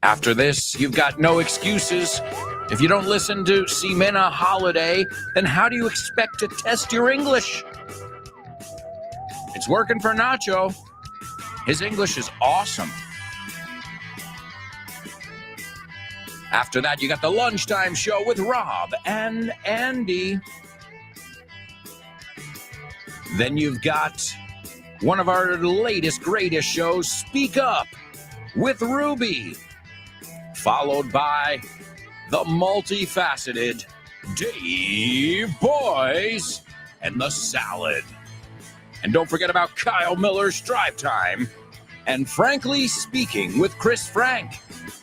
A: After this, you've got No Excuses. If you don't listen to Ximena Holiday, then how do you expect to test your English? It's working for Nacho. His English is awesome. After that, you got the Lunchtime Show with Rob and Andy. Then you've got one of our latest, greatest shows, Speak Up with Ruby. Followed by the multifaceted Dave Boys and the Salad. And don't forget about Kyle Miller's Drive Time. And Frankly Speaking with Chris Frank,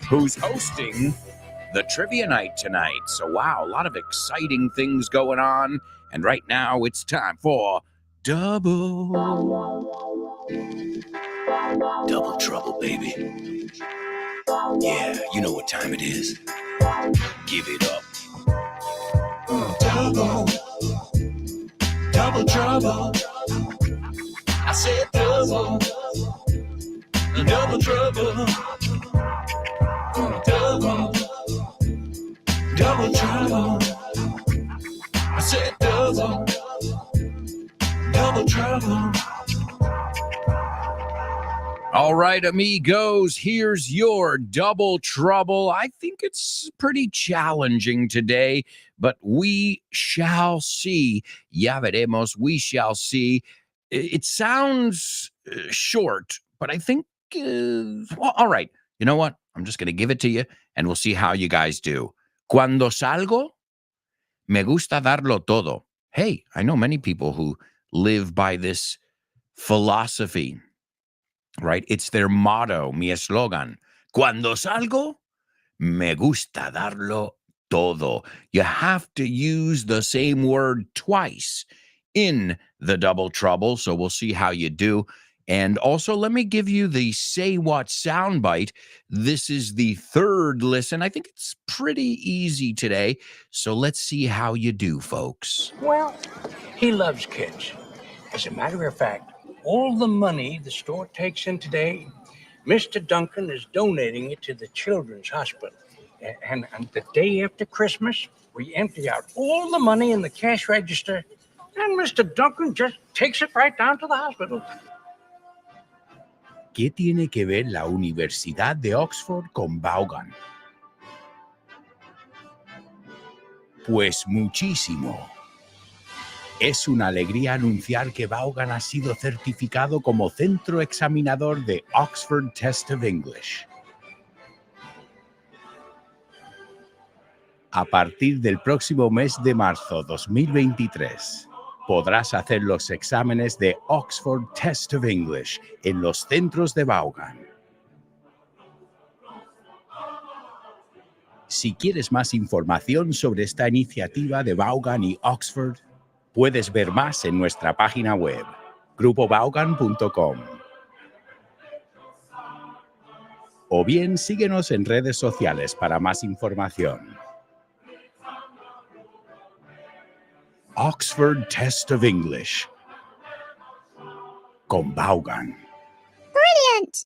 A: who's hosting the trivia night tonight. So, wow, a lot of exciting things going on. And right now, it's time for Double Trouble, baby. Yeah, you know what time it is. Give it up. Double trouble. I said double trouble. Double trouble. I said double trouble. All right, amigos, here's your double trouble. I think it's pretty challenging today, but we shall see. Ya veremos, we shall see. It sounds short, but I think, well, all right. You know what? I'm just going to give it to you, and we'll see how you guys do. Cuando salgo, me gusta darlo todo. Hey, I know many people who live by this philosophy, right? It's their motto, mi eslogan. Cuando salgo, me gusta darlo todo. You have to use the same word twice in the double trouble, so we'll see how you do. And also, let me give you the Say What soundbite. This is the third listen. I think it's pretty easy today, so let's see how you do, folks.
K: Well, he loves kids. As a matter of fact, all the money the store takes in today, Mr. Duncan is donating it to the Children's Hospital. And the day after Christmas, we empty out all the money in the cash register, and Mr. Duncan just takes it right down to the hospital.
A: ¿Qué tiene que ver la Universidad de Oxford con Vaughan? Pues muchísimo. Es una alegría anunciar que Vaughan ha sido certificado como centro examinador de Oxford Test of English. A partir del próximo mes de marzo 2023, podrás hacer los exámenes de Oxford Test of English en los centros de Vaughan. Si quieres más información sobre esta iniciativa de Vaughan y Oxford, puedes ver más en nuestra página web, grupovaughan.com. O bien síguenos en redes sociales para más información. Oxford Test of English con Vaughan.
D: Brilliant!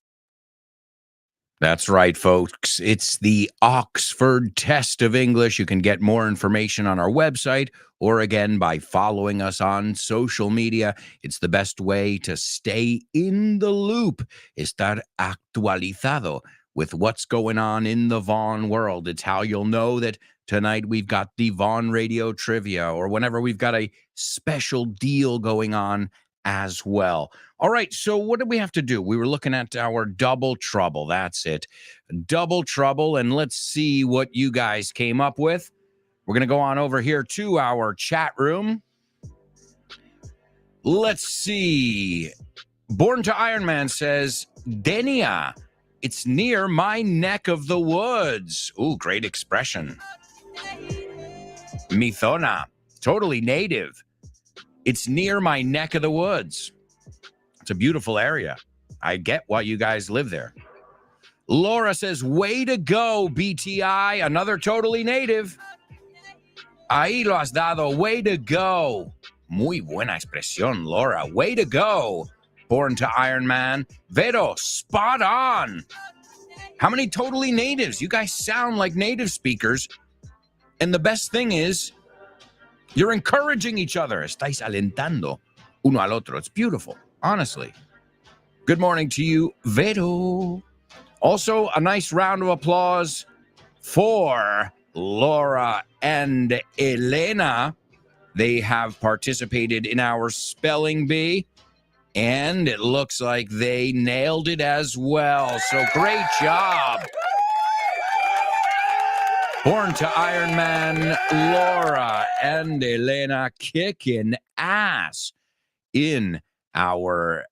A: That's right, folks. It's the Oxford Test of English. You can get more information on our website or again by following us on social media. It's the best way to stay in the loop, estar actualizado with what's going on in the Vaughn world. It's how you'll know that tonight we've got the Vaughn Radio Trivia or whenever we've got a special deal going on as well. All right, so what did we have to do? We were looking at our double trouble. That's it. Double trouble, and let's see what you guys came up with. We're going to go on over here to our chat room. Let's see. Born to Iron Man says, Denia, it's near my neck of the woods. Ooh, great expression. Mithona, totally native. It's near my neck of the woods. It's a beautiful area. I get why you guys live there. Laura says, way to go, BTI. Another totally native. Ahí lo has dado. Way to go. Muy buena expresión, Laura. Way to go. Born to Iron Man. Vero, spot on. How many totally natives? You guys sound like native speakers. And the best thing is, you're encouraging each other. Estáis alentando uno al otro. It's beautiful, honestly. Good morning to you, Vero. Also, a nice round of applause for Laura and Elena. They have participated in our spelling bee, and it looks like they nailed it as well. So great job. Born to Iron Man, Laura and Elena kicking ass in our,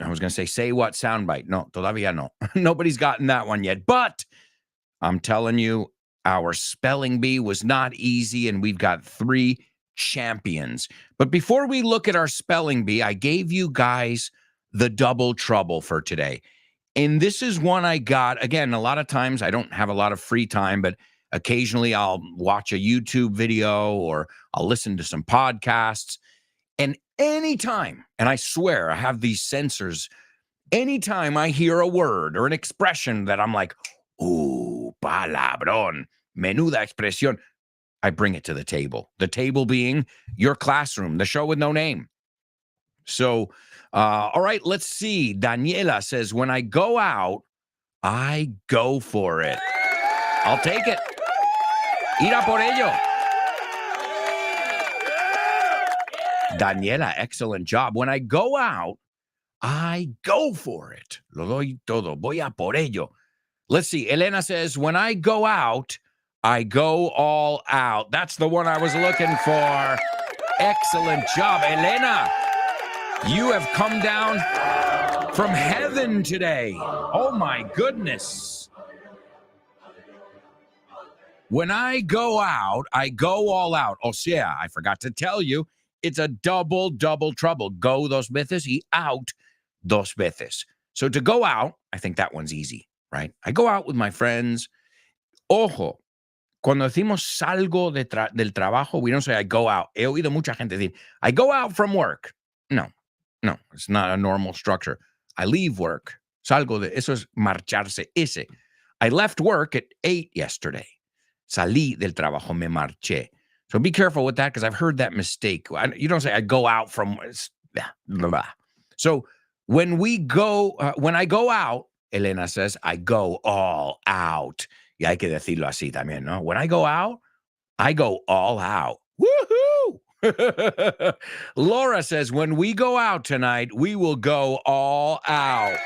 A: I was going to say what soundbite. No, todavía no. Nobody's gotten that one yet. But I'm telling you, our spelling bee was not easy, and we've got 3 champions. But before we look at our spelling bee, I gave you guys the double trouble for today. And this is one I got. Again, a lot of times I don't have a lot of free time, but occasionally I'll watch a YouTube video or I'll listen to some podcasts. And anytime, and I swear I have these sensors, anytime I hear a word or an expression that I'm like, ooh, palabrón, menuda expresión, I bring it to the table. The table being your classroom, the show with no name. So, all right, let's see. Daniela says, when I go out, I go for it. I'll take it. Ira por ello. Daniela, excellent job. When I go out, I go for it. Lo doy todo. Voy a por ello. Let's see. Elena says, when I go out, I go all out. That's the one I was looking for. Excellent job. Elena, you have come down from heaven today. Oh, my goodness. When I go out, I go all out. O sea, I forgot to tell you, it's a double trouble. Go dos veces y out dos veces. So to go out, I think that one's easy, right? I go out with my friends. Ojo, cuando decimos salgo del trabajo, we don't say I go out. He oído mucha gente decir, I go out from work. No, it's not a normal structure. I leave work. Salgo de, eso es marcharse, ese. I left work at 8 yesterday. Salí del trabajo, me marché. So be careful with that because I've heard that mistake. You don't say I go out from. Blah, blah. So when I go out, Elena says, I go all out. Y hay que decirlo así también, ¿no? When I go out, I go all out. Woohoo! Laura says, when we go out tonight, we will go all out.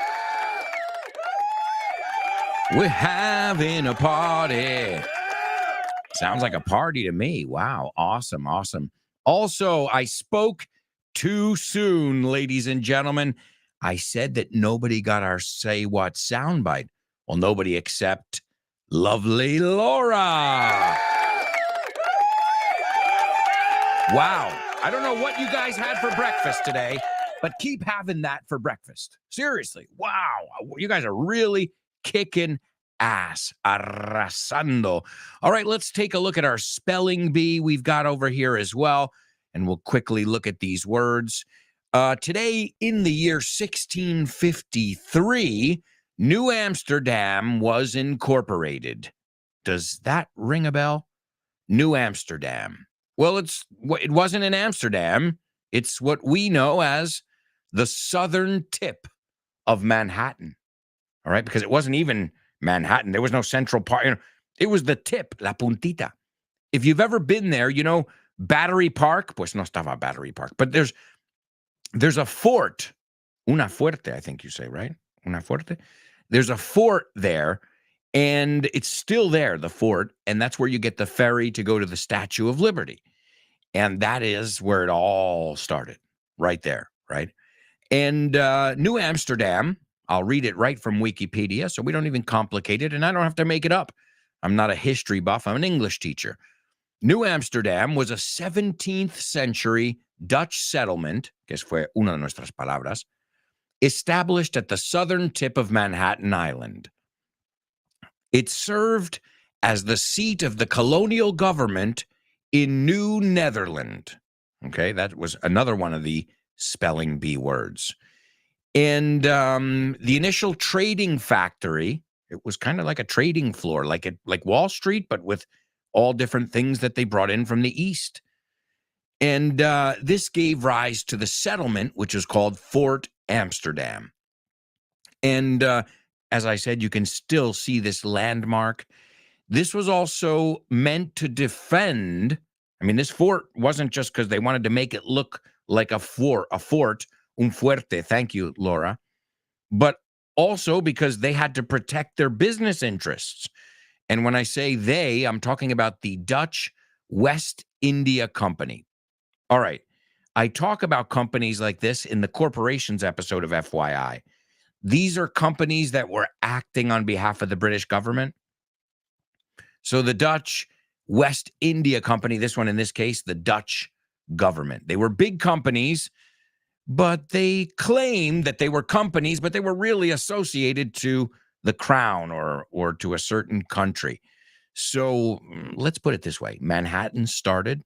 A: We're having a party. Sounds like a party to me. Wow. Awesome. Also, I spoke too soon, ladies and gentlemen. I said that nobody got our say what soundbite. Well, nobody except lovely Laura. Wow. I don't know what you guys had for breakfast today, but keep having that for breakfast. Seriously. Wow. You guys are really kicking ass, arrasando. All right, let's take a look at our spelling bee we've got over here as well, and we'll quickly look at these words. Today, in the year 1653, New Amsterdam was incorporated. Does that ring a bell? New Amsterdam. Well, it wasn't in Amsterdam. It's what we know as the southern tip of Manhattan. All right, because it wasn't even Manhattan. There was no Central Park. It was the tip, la puntita. If you've ever been there, Battery Park. Pues no estaba Battery Park, but there's a fort, una fuerte, I think you say, right? Una fuerte. There's a fort there, and it's still there, the fort, and that's where you get the ferry to go to the Statue of Liberty. And that is where it all started, right there, right? And New Amsterdam, I'll read it right from Wikipedia, so we don't even complicate it, and I don't have to make it up. I'm not a history buff. I'm an English teacher. New Amsterdam was a 17th century Dutch settlement, que fue una de nuestras palabras, established at the southern tip of Manhattan Island. It served as the seat of the colonial government in New Netherland. Okay, that was another one of the spelling bee words. And the initial trading factory, it was kind of like a trading floor, like Wall Street, but with all different things that they brought in from the east. And this gave rise to the settlement, which is called Fort Amsterdam. And as I said, you can still see this landmark. This was also meant to defend. I mean, this fort wasn't just because they wanted to make it look like a fort, un fuerte. Thank you, Laura. But also because they had to protect their business interests. And when I say they, I'm talking about the Dutch West India Company. All right. I talk about companies like this in the corporations episode of FYI. These are companies that were acting on behalf of the British government. So the Dutch West India Company, this one in this case, the Dutch government. They were big companies, but they claimed that they were companies, but they were really associated to the crown or to a certain country. So let's put it this way. Manhattan started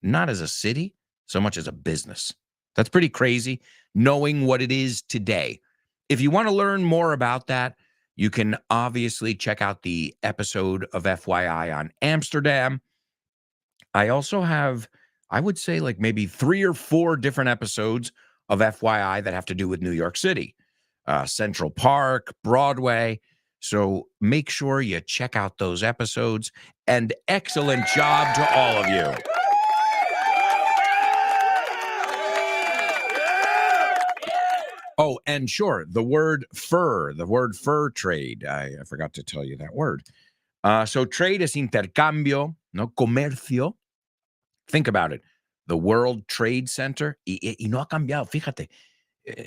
A: not as a city, so much as a business. That's pretty crazy, knowing what it is today. If you want to learn more about that, you can obviously check out the episode of FYI on Amsterdam. I also have, I would say, like maybe 3 or 4 different episodes of FYI that have to do with New York City, Central Park, Broadway. So make sure you check out those episodes. And excellent job to all of you. Oh, and sure, the word fur trade. I forgot to tell you that word. So trade is intercambio, no comercio. Think about it. The World Trade Center, y no ha cambiado, fíjate.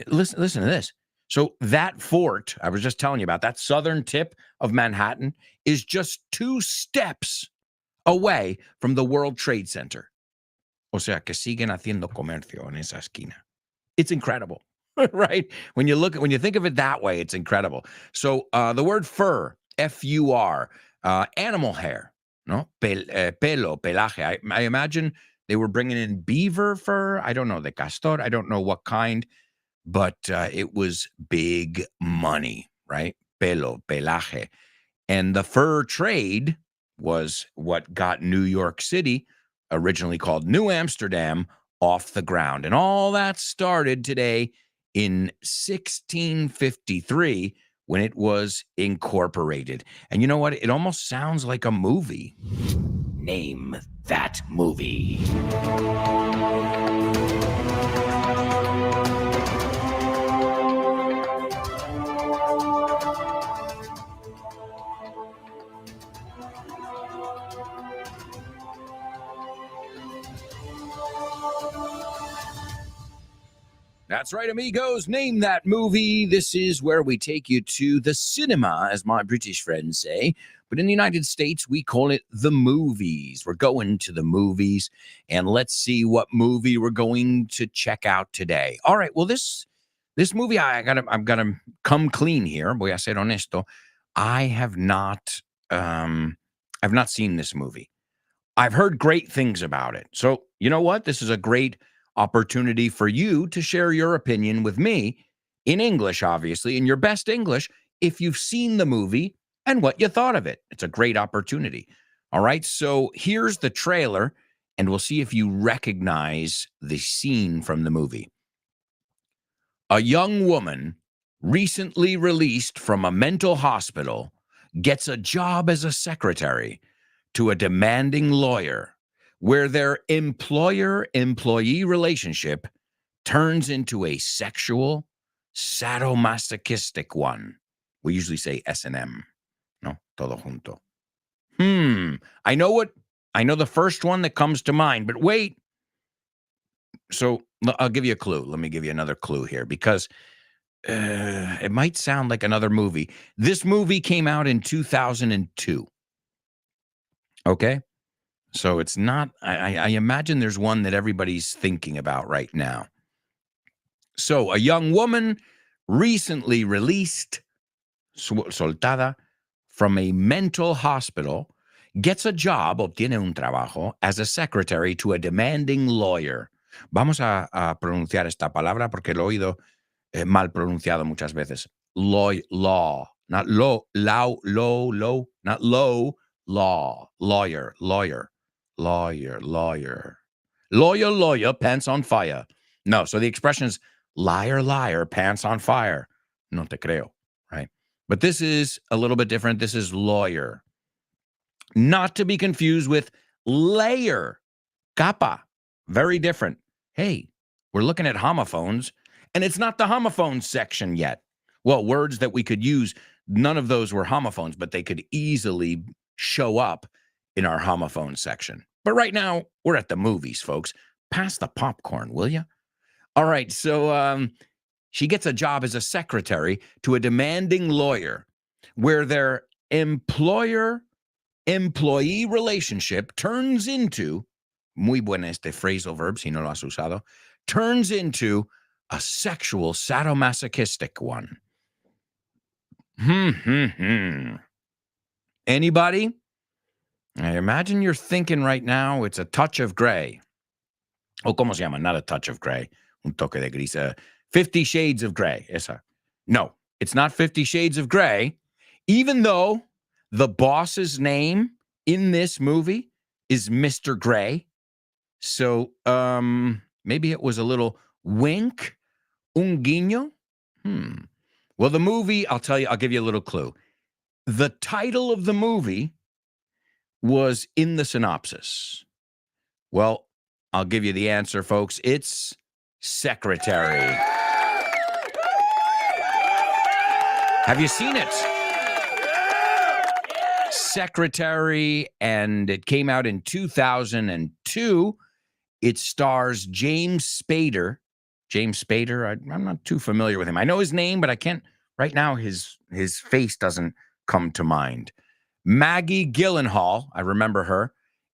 A: Listen to this. So that fort, I was just telling you about, that southern tip of Manhattan is just 2 steps away from the World Trade Center. O sea, que siguen haciendo comercio en esa esquina. It's incredible. Right? When you think of it that way, it's incredible. So the word fur, F-U-R, animal hair, no? Pelo, pelaje. I imagine they were bringing in beaver fur. I don't know, the castor. I don't know what kind, but it was big money, right? Pelo, pelaje. And the fur trade was what got New York City, originally called New Amsterdam, off the ground. And all that started today in 1653 when it was incorporated. And you know what? It almost sounds like a movie. Name that movie. That's right, amigos. Name that movie. This is where we take you to the cinema, as my British friends say. But in the United States, we call it the movies. We're going to the movies, and let's see what movie we're going to check out today. All right. Well, this movie, I'm gonna come clean here. Voy a ser honesto. I've not seen this movie. I've heard great things about it. So you know what? This is a great opportunity for you to share your opinion with me in English, obviously, in your best English, if you've seen the movie and what you thought of it. It's a great opportunity. All right, so here's the trailer, and we'll see if you recognize the scene from the movie. A young woman recently released from a mental hospital gets a job as a secretary to a demanding lawyer, where their employer-employee relationship turns into a sexual, sadomasochistic one. We usually say S&M, no? Todo junto. I know the first one that comes to mind, but wait. So I'll give you a clue. Let me give you another clue here, because it might sound like another movie. This movie came out in 2002. Okay? So it's not, I imagine there's one that everybody's thinking about right now. So a young woman recently released, soltada, from a mental hospital, gets a job, obtiene un trabajo, as a secretary to a demanding lawyer. Vamos a pronunciar esta palabra porque lo he oído mal pronunciado muchas veces. Law, not low, low, not low, law, lawyer. Lawyer, pants on fire. No, so the expression is liar, pants on fire. No te creo, right? But this is a little bit different. This is lawyer. Not to be confused with layer, capa. Very different. Hey, we're looking at homophones, and it's not the homophones section yet. Well, words that we could use, none of those were homophones, but they could easily show up in our homophone section. But right now, we're at the movies, folks. Pass the popcorn, will you? All right, so she gets a job as a secretary to a demanding lawyer, where their employer-employee relationship turns into, muy buena este phrasal verb, si no lo has usado, turns into a sexual sadomasochistic one. Anybody? I imagine you're thinking right now it's a touch of gray. O ¿cómo se llama? Not a touch of gray. Un toque de gris. 50 Shades of Gray. Esa. No, it's not 50 Shades of Gray, even though the boss's name in this movie is Mr. Gray. So maybe it was a little wink, un guiño. Well, the movie, I'll give you a little clue. The title of the movie was in the synopsis. Well, I'll give you the answer, folks. It's Secretary. Have you seen it? Secretary, and it came out in 2002. It stars James Spader. James Spader, I'm not too familiar with him. I know his name, but I can't, right now, his face doesn't come to mind. Maggie Gyllenhaal, I remember her,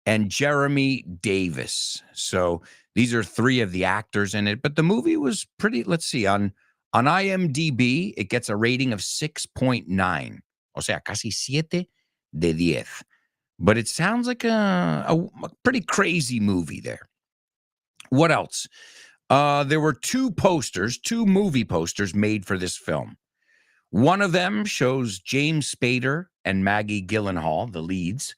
A: and Jeremy Davis. So these are three of the actors in it, but the movie was pretty, let's see, on IMDb, it gets a rating of 6.9. O sea, casi 7 de 10. But it sounds like a pretty crazy movie there. What else? There were two movie posters made for this film. One of them shows James Spader and Maggie Gyllenhaal, the leads.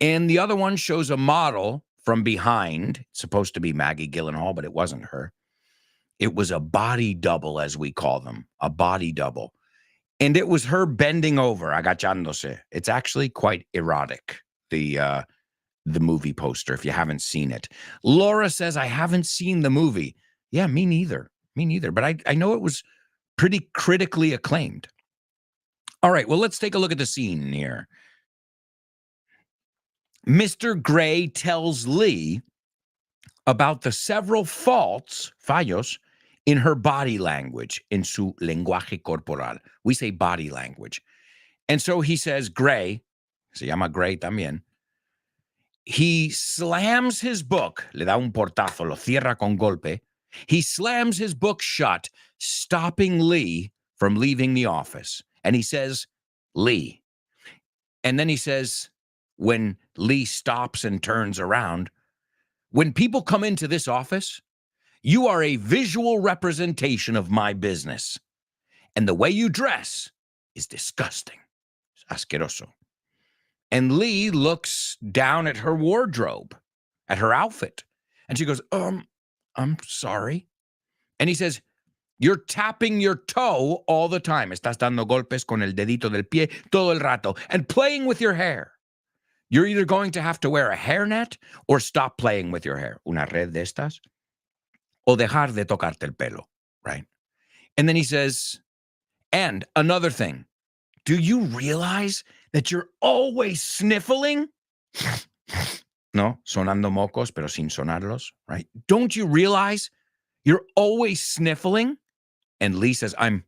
A: And the other one shows a model from behind. It's supposed to be Maggie Gyllenhaal, but it wasn't her. It was a body double, as we call them, a body double. And it was her bending over, agachándose. It's actually quite erotic, the movie poster, if you haven't seen it. Laura says, I haven't seen the movie. Yeah, me neither. But I know it was pretty critically acclaimed. All right, well, let's take a look at the scene here. Mr. Gray tells Lee about the several fallos, in her body language, in su lenguaje corporal. We say body language. And so he says, Gray, se llama Gray también, he slams his book, le da un portazo, lo cierra con golpe. He slams his book shut, stopping Lee from leaving the office. And he says, Lee. And then he says, when Lee stops and turns around, when people come into this office, you are a visual representation of my business. And the way you dress is disgusting. It's asqueroso. And Lee looks down at her wardrobe, at her outfit, and she goes, I'm sorry. And he says, you're tapping your toe all the time. Estás dando golpes con el dedito del pie todo el rato and playing with your hair. You're either going to have to wear a hairnet or stop playing with your hair. Una red de estas. O dejar de tocarte el pelo, right? And then he says, and another thing, do you realize that you're always sniffling? No, sonando mocos, pero sin sonarlos, right? Don't you realize you're always sniffling? And Lee says, I'm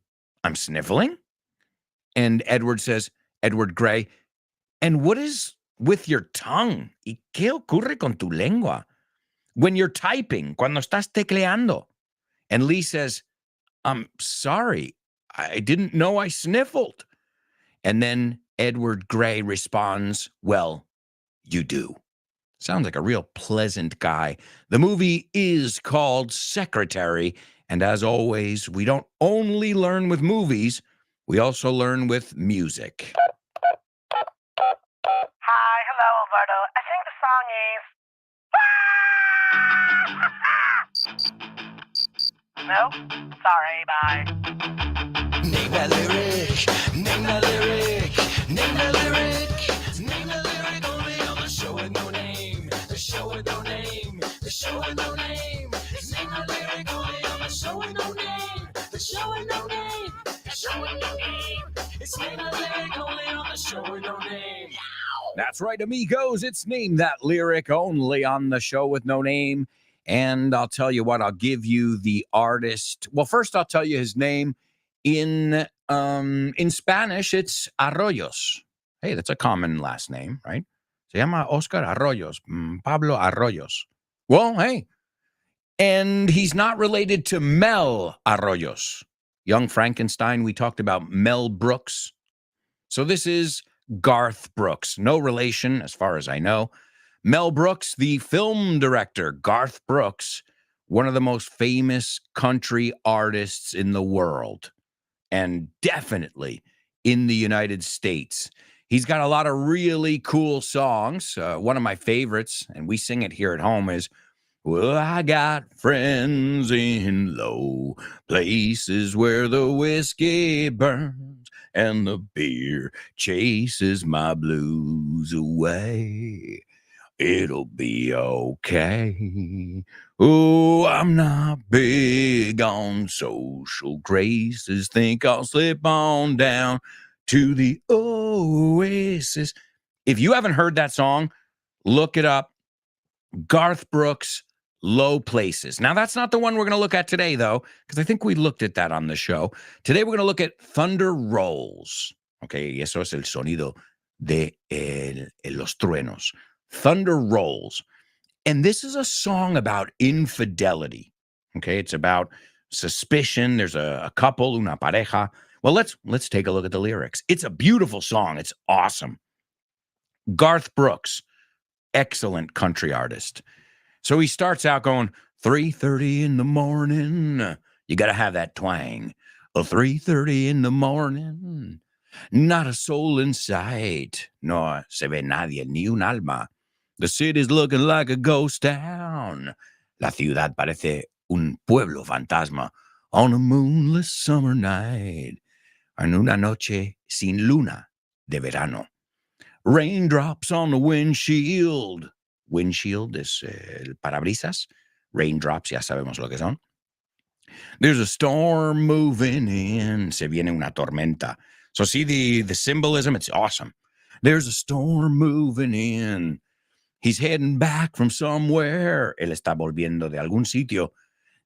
A: sniffling? And Edward says, Edward Gray, and what is with your tongue? ¿Y qué ocurre con tu lengua? When you're typing, cuando estás tecleando. And Lee says, I'm sorry, I didn't know I sniffled. And then Edward Gray responds, well, you do. Sounds like a real pleasant guy. The movie is called Secretary. And as always, we don't only learn with movies, we also learn with music.
L: Hi, hello, Alberto. I think the song is... No? Sorry, bye.
A: Name that lyric, name that lyric, name that lyric, name that lyric only on the show with no name, the show with no name, the show with no name. Name that lyric only on the show with no name, the show with no name, the show with no name. It's name that lyric only on the show with no name. That's right, amigos. It's Name That Lyric only on the show with no name. And I'll tell you what, I'll give you the artist. Well, first I'll tell you his name. In Spanish, it's Arroyos. Hey, that's a common last name, right? Se llama Oscar Arroyos, Pablo Arroyos. Well, hey. And he's not related to Mel Arroyos. Young Frankenstein, we talked about Mel Brooks. So this is Garth Brooks. No relation, as far as I know. Mel Brooks, the film director. Garth Brooks, one of the most famous country artists in the world. And definitely in the United States. He's got a lot of really cool songs. One of my favorites, and we sing it here at home, is, well, I got friends in low places where the whiskey burns and the beer chases my blues away. It'll be okay. Oh, I'm not big on social graces. Think I'll slip on down to the oasis. If you haven't heard that song, look it up. Garth Brooks, Low Places. Now, that's not the one we're going to look at today, though, because I think we looked at that on the show. Today, we're going to look at Thunder Rolls. Okay, y eso es el sonido de los truenos. Thunder Rolls. And this is a song about infidelity. Okay, it's about suspicion. There's a couple, una pareja. Well, let's take a look at the lyrics. It's a beautiful song. It's awesome. Garth Brooks, excellent country artist. So he starts out going, 3:30 in the morning. You got to have that twang. 3:30 in the morning. Not a soul in sight. No se ve nadie, ni un alma. The city's looking like a ghost town. La ciudad parece un pueblo fantasma on a moonless summer night. En una noche sin luna de verano. Raindrops on the windshield. Windshield es el parabrisas. Raindrops, ya sabemos lo que son. There's a storm moving in. Se viene una tormenta. So see the symbolism? It's awesome. There's a storm moving in. He's heading back from somewhere. Él está volviendo de algún sitio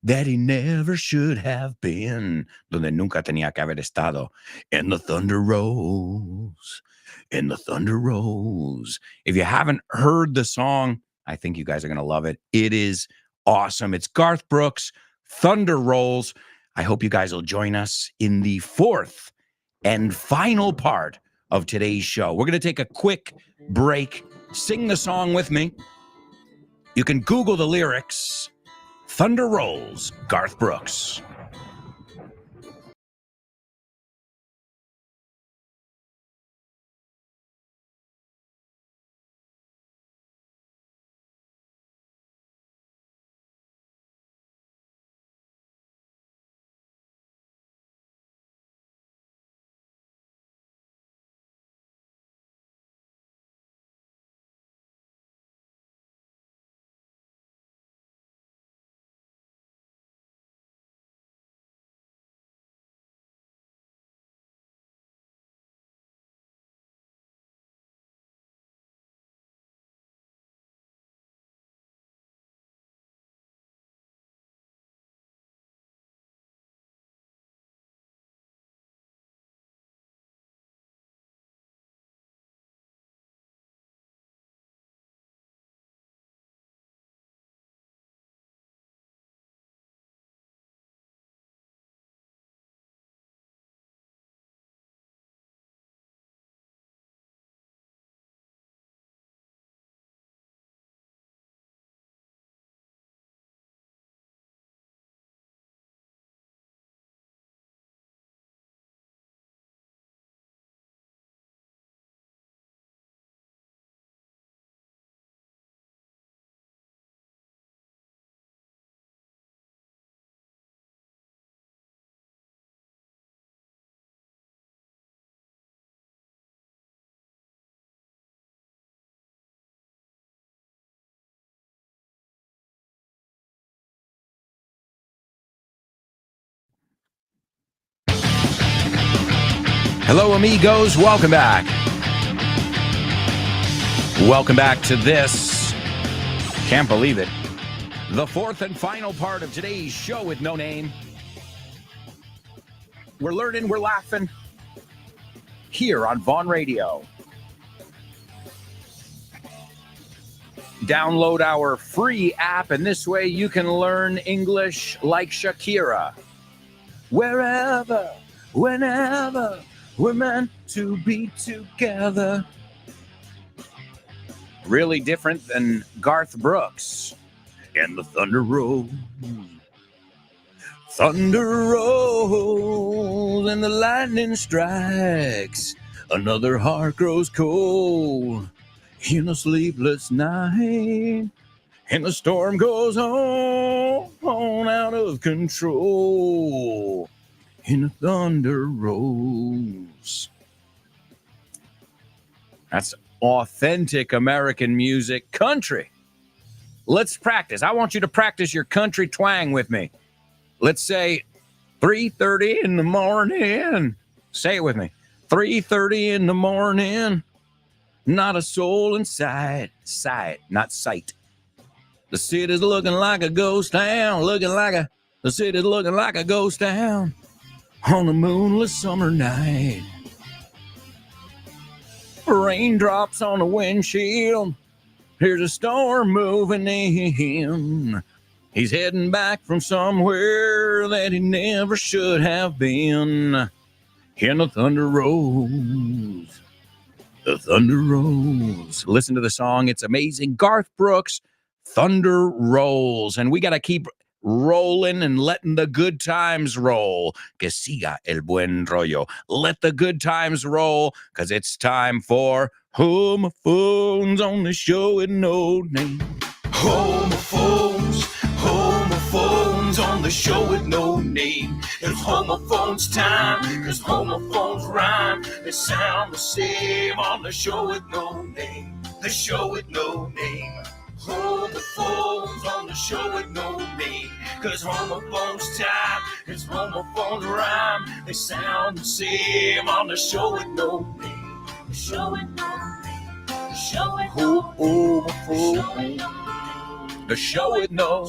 A: that he never should have been. Donde nunca tenía que haber estado. And the thunder rolls. And the thunder rolls. If you haven't heard the song, I think you guys are going to love it. It is awesome. It's Garth Brooks, Thunder Rolls. I hope you guys will join us in the fourth and final part of today's show. We're going to take a quick break. Sing the song with me. You can Google the lyrics. Thunder Rolls, Garth Brooks. Hello, amigos. Welcome back. Welcome back to this. Can't believe it. The fourth and final part of today's show with no name. We're learning, we're laughing here on Vaughn Radio. Download our free app, and this way you can learn English like Shakira. Wherever, whenever, we're meant to be together. Really different than Garth Brooks. And the thunder rolls. Thunder rolls and the lightning strikes. Another heart grows cold in a sleepless night. And the storm goes on out of control. And the thunder rolls. That's authentic American music. Country. Let's practice. I want you to practice your country twang with me. Let's say 3:30 in the morning. Say it with me. 3:30 in the morning. Not a soul in sight. Sight, not sight. The city's looking like a ghost town. The city's looking like a ghost town on a moonless summer night. Raindrops on the windshield. Here's a storm moving in. He's heading back from somewhere that he never should have been. And the thunder rolls. The thunder rolls. Listen to the song. It's amazing. Garth Brooks, Thunder Rolls. And we got to keep rolling and letting the good times roll. Que siga el buen rollo. Let the good times roll, because it's time for Homophones on the show with no name. Homophones on the show with no name. It's homophones time, because homophones rhyme. They sound the same on the show with no name. The show with no name. Homophones on the show with no name. Because homophones time, it's homophones rhyme. They sound the same on the show with no name. The show with no name. The show with no name. The show with no.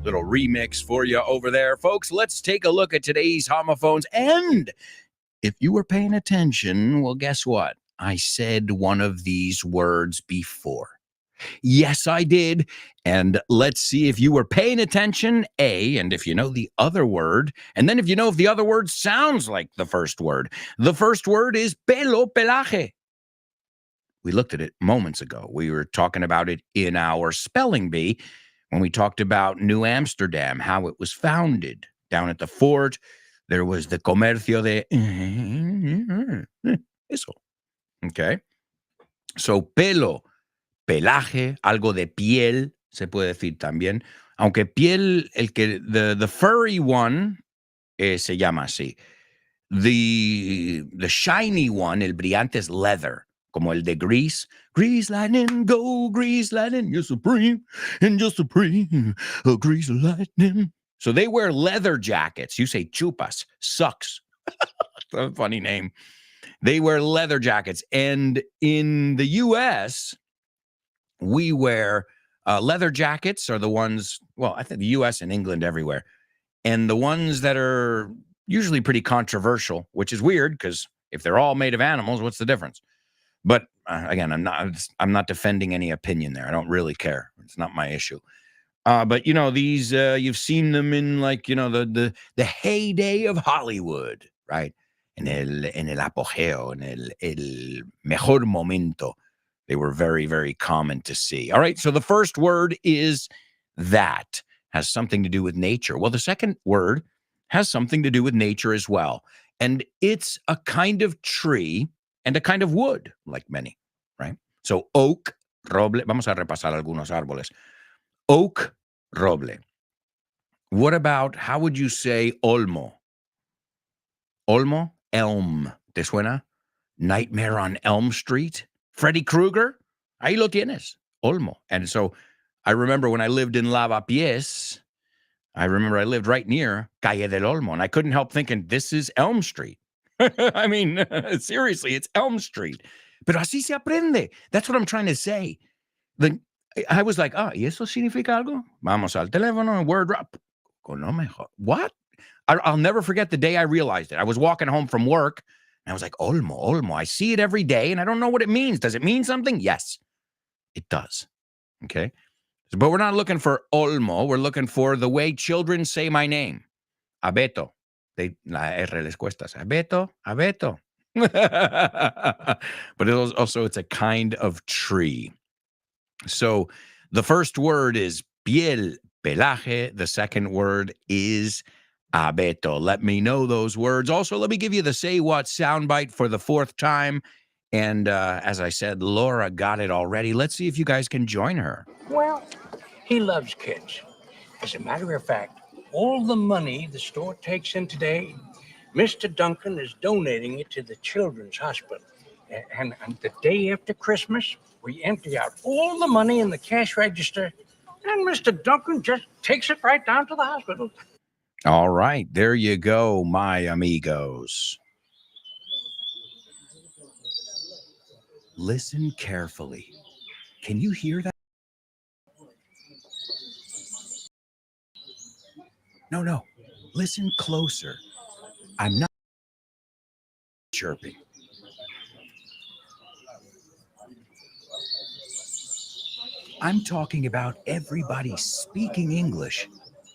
A: Little remix for you over there, folks. Let's take a look at today's homophones. And if you were paying attention, well, guess what? I said one of these words before. Yes, I did. And let's see if you were paying attention, A, and if you know the other word, and then if you know if the other word sounds like the first word. The first word is pelo, pelaje. We looked at it moments ago. We were talking about it in our spelling bee when we talked about New Amsterdam, how it was founded. Down at the fort, there was the comercio de eso. Okay. So pelo, pelaje, algo de piel, se puede decir también. Aunque piel, the furry one, se llama así. The shiny one, el brillante, es leather, como el de Grease. Grease lightning, go Grease lightning, you're supreme, and you're supreme, Grease lightning. So they wear leather jackets. You say chupas, sucks. A funny name. They wear leather jackets. And in the U.S., we wear leather jackets are the ones, well, I think the U.S. and England everywhere. And the ones that are usually pretty controversial, which is weird because if they're all made of animals, what's the difference? But again, I'm not defending any opinion there. I don't really care. It's not my issue. But you know, these you've seen them in, like, you know, the heyday of Hollywood, right? En el apogeo, en el mejor momento. They were very, very common to see. All right, so the first word is that. Has something to do with nature. Well, the second word has something to do with nature as well. And it's a kind of tree and a kind of wood, like many, right? So oak, roble. Vamos a repasar algunos árboles. Oak, roble. What about, how would you say olmo? Olmo, elm. ¿Te suena? Nightmare on Elm Street. Freddy Krueger. Ahí lo tienes. Olmo. And so I remember when I lived in Lavapiés, I remember I lived right near Calle del Olmo, and I couldn't help thinking, this is Elm Street. I mean, seriously, it's Elm Street. Pero así se aprende. That's what I'm trying to say. I was like, ¿y eso significa algo? Vamos al teléfono, word drop. What? I'll never forget the day I realized it. I was walking home from work, and I was like, Olmo. I see it every day, and I don't know what it means. Does it mean something? Yes, it does. Okay? But we're not looking for Olmo. We're looking for the way children say my name. Abeto. La R les cuesta. Abeto. But it's a kind of tree. So the first word is piel, pelaje. The second word is abeto. Let me know those words. Also, let me give you the Say What soundbite for the fourth time. And as I said, Laura got it already. Let's see if you guys can join her.
K: Well, he loves kids. As a matter of fact, all the money the store takes in today, Mr. Duncan is donating it to the Children's Hospital. And the day after Christmas, we empty out all the money in the cash register, and Mr. Duncan just takes it right down to the hospital.
A: All right, there you go, my amigos. Listen carefully. Can you hear that? No. Listen closer. I'm not chirping. I'm talking about everybody speaking English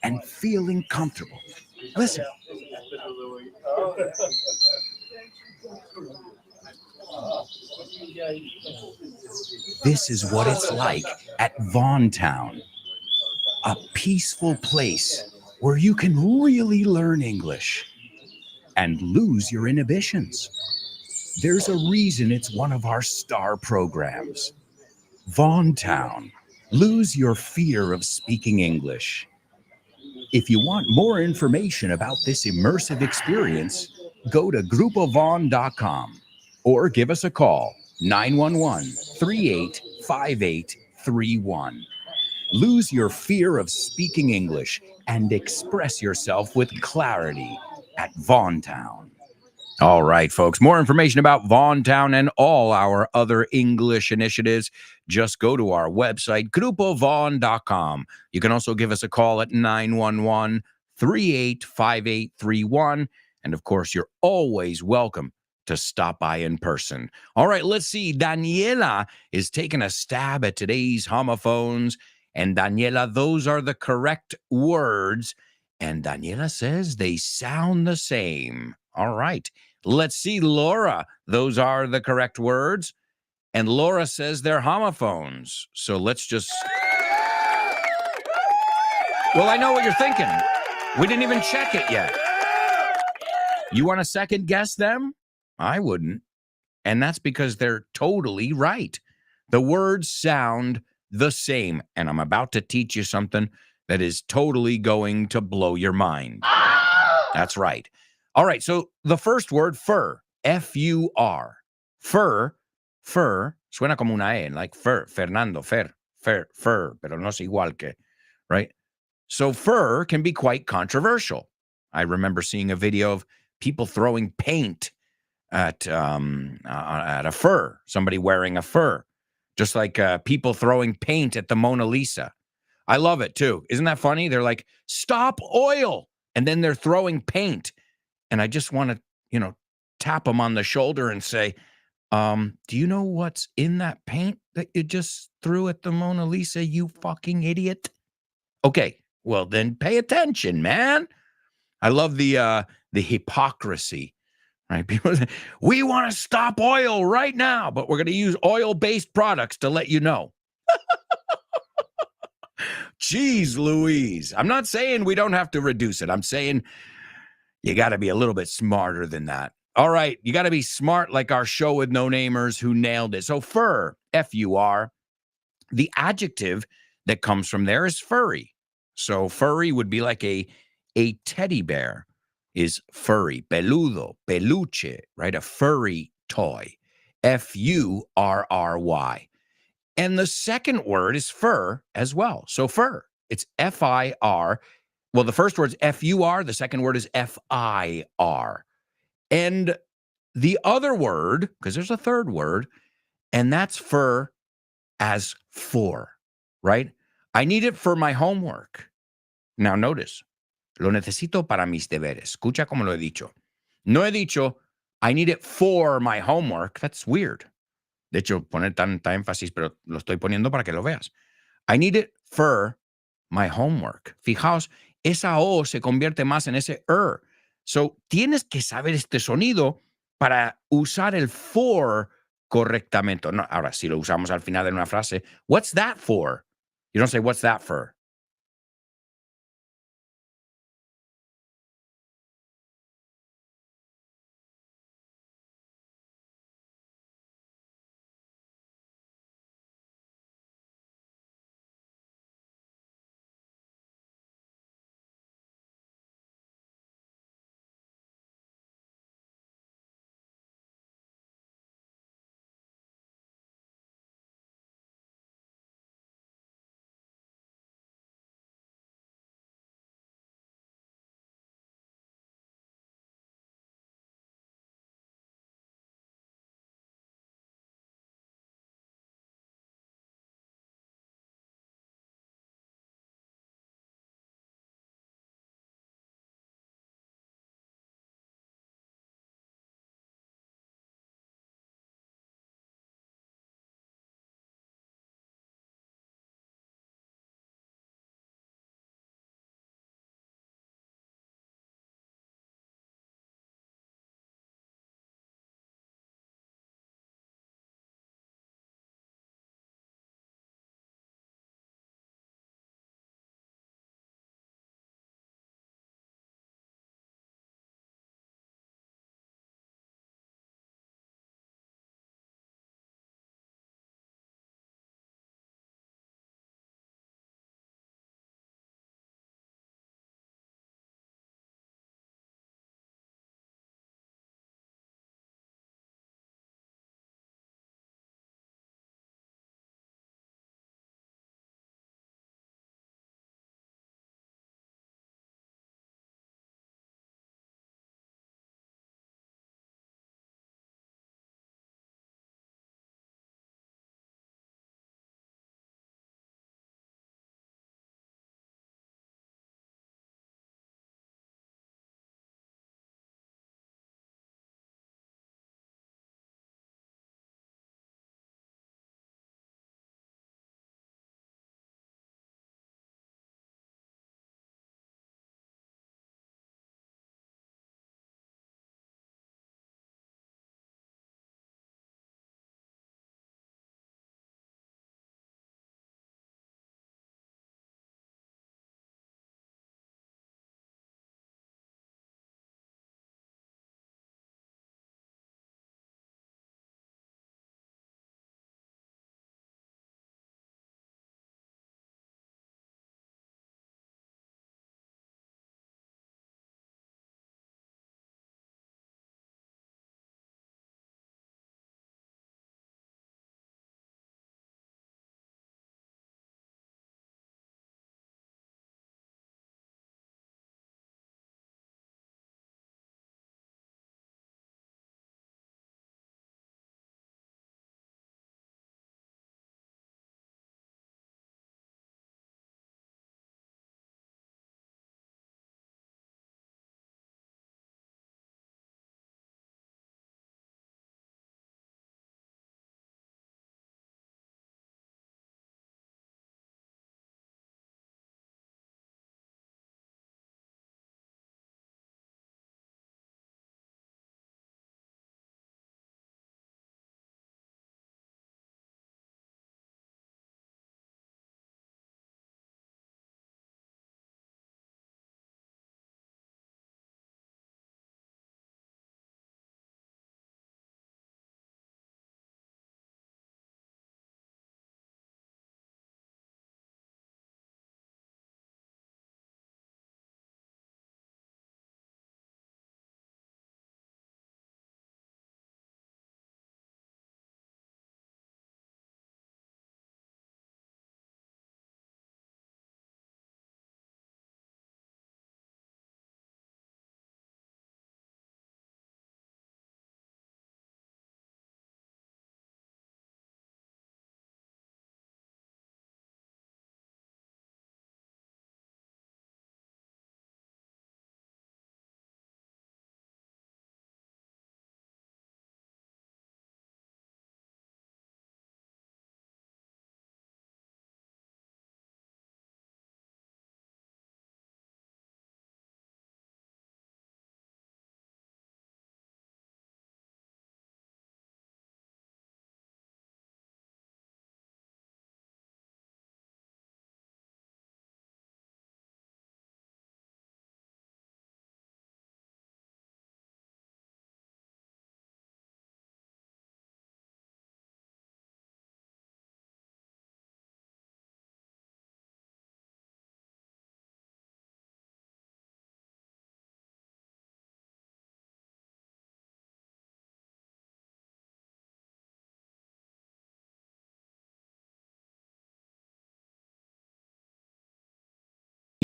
A: and feeling comfortable. Listen. This is what it's like at Vaughn Town, a peaceful place where you can really learn English and lose your inhibitions. There's a reason it's one of our star programs. Vaughn Town, lose your fear of speaking English. If you want more information about this immersive experience, go to grupovaughn.com or give us a call, 911-385831. Lose your fear of speaking English and express yourself with clarity at Vaughn Town. All right, folks, more information about Vaughn Town and all our other English initiatives, just go to our website, grupovaughn.com. You can also give us a call at 911-385831. And of course, you're always welcome to stop by in person. All right, let's see. Daniela is taking a stab at today's homophones. And Daniela, those are the correct words. And Daniela says they sound the same. All right. Let's see, Laura. Those are the correct words. And Laura says they're homophones. So let's just... Well, I know what you're thinking. We didn't even check it yet. You want to second guess them? I wouldn't. And that's because they're totally right. The words sound the same. And I'm about to teach you something that is totally going to blow your mind. That's right. All right, so the first word, fur, F-U-R. Fur, suena como una E, like fur, Fernando, fur, pero no es igual que, right? So fur can be quite controversial. I remember seeing a video of people throwing paint at a fur, somebody wearing a fur, just like people throwing paint at the Mona Lisa. I love it, too. Isn't that funny? They're like, stop oil, and then they're throwing paint. And I just want to, tap them on the shoulder and say, do you know what's in that paint that you just threw at the Mona Lisa, you fucking idiot? Okay, well, then pay attention, man. I love the hypocrisy, right? People say, we want to stop oil right now, but we're going to use oil-based products to let you know. Jeez Louise. I'm not saying we don't have to reduce it. I'm saying you got to be a little bit smarter than that. All right, you got to be smart like our show with no-namers who nailed it. So fur, F-U-R, the adjective that comes from there is furry. So furry would be like a teddy bear is furry, peludo, peluche, right? A furry toy, F-U-R-R-Y. And the second word is fur as well. So fur, it's F-I-R, Well, the first word's F-U-R. The second word is F-I-R. And the other word, because there's a third word, and that's for as for, right? I need it for my homework. Now notice, lo necesito para mis deberes. Escucha como lo he dicho. No he dicho, I need it for my homework. That's weird. De hecho, poner tanta énfasis, pero lo estoy poniendo para que lo veas. I need it for my homework. Fijaos, esa O se convierte más en ese So, tienes que saber este sonido para usar el for correctamente. No, ahora, si lo usamos al final de una frase, what's that for? You don't say, what's that for?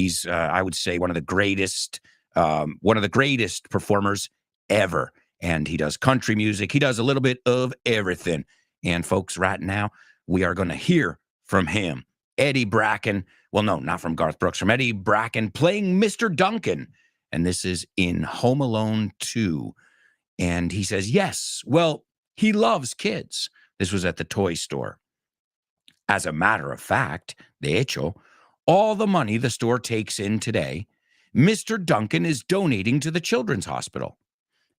A: He's, I would say, one of the greatest performers ever. And he does country music. He does a little bit of everything. And folks, right now, we are going to hear from him. Eddie Bracken. Well, no, not from Garth Brooks. From Eddie Bracken playing Mr. Duncan. And this is in Home Alone 2. And he says, yes, well, he loves kids. This was at the toy store. As a matter of fact, de hecho, all the money the store takes in today, Mr. Duncan is donating to the Children's Hospital.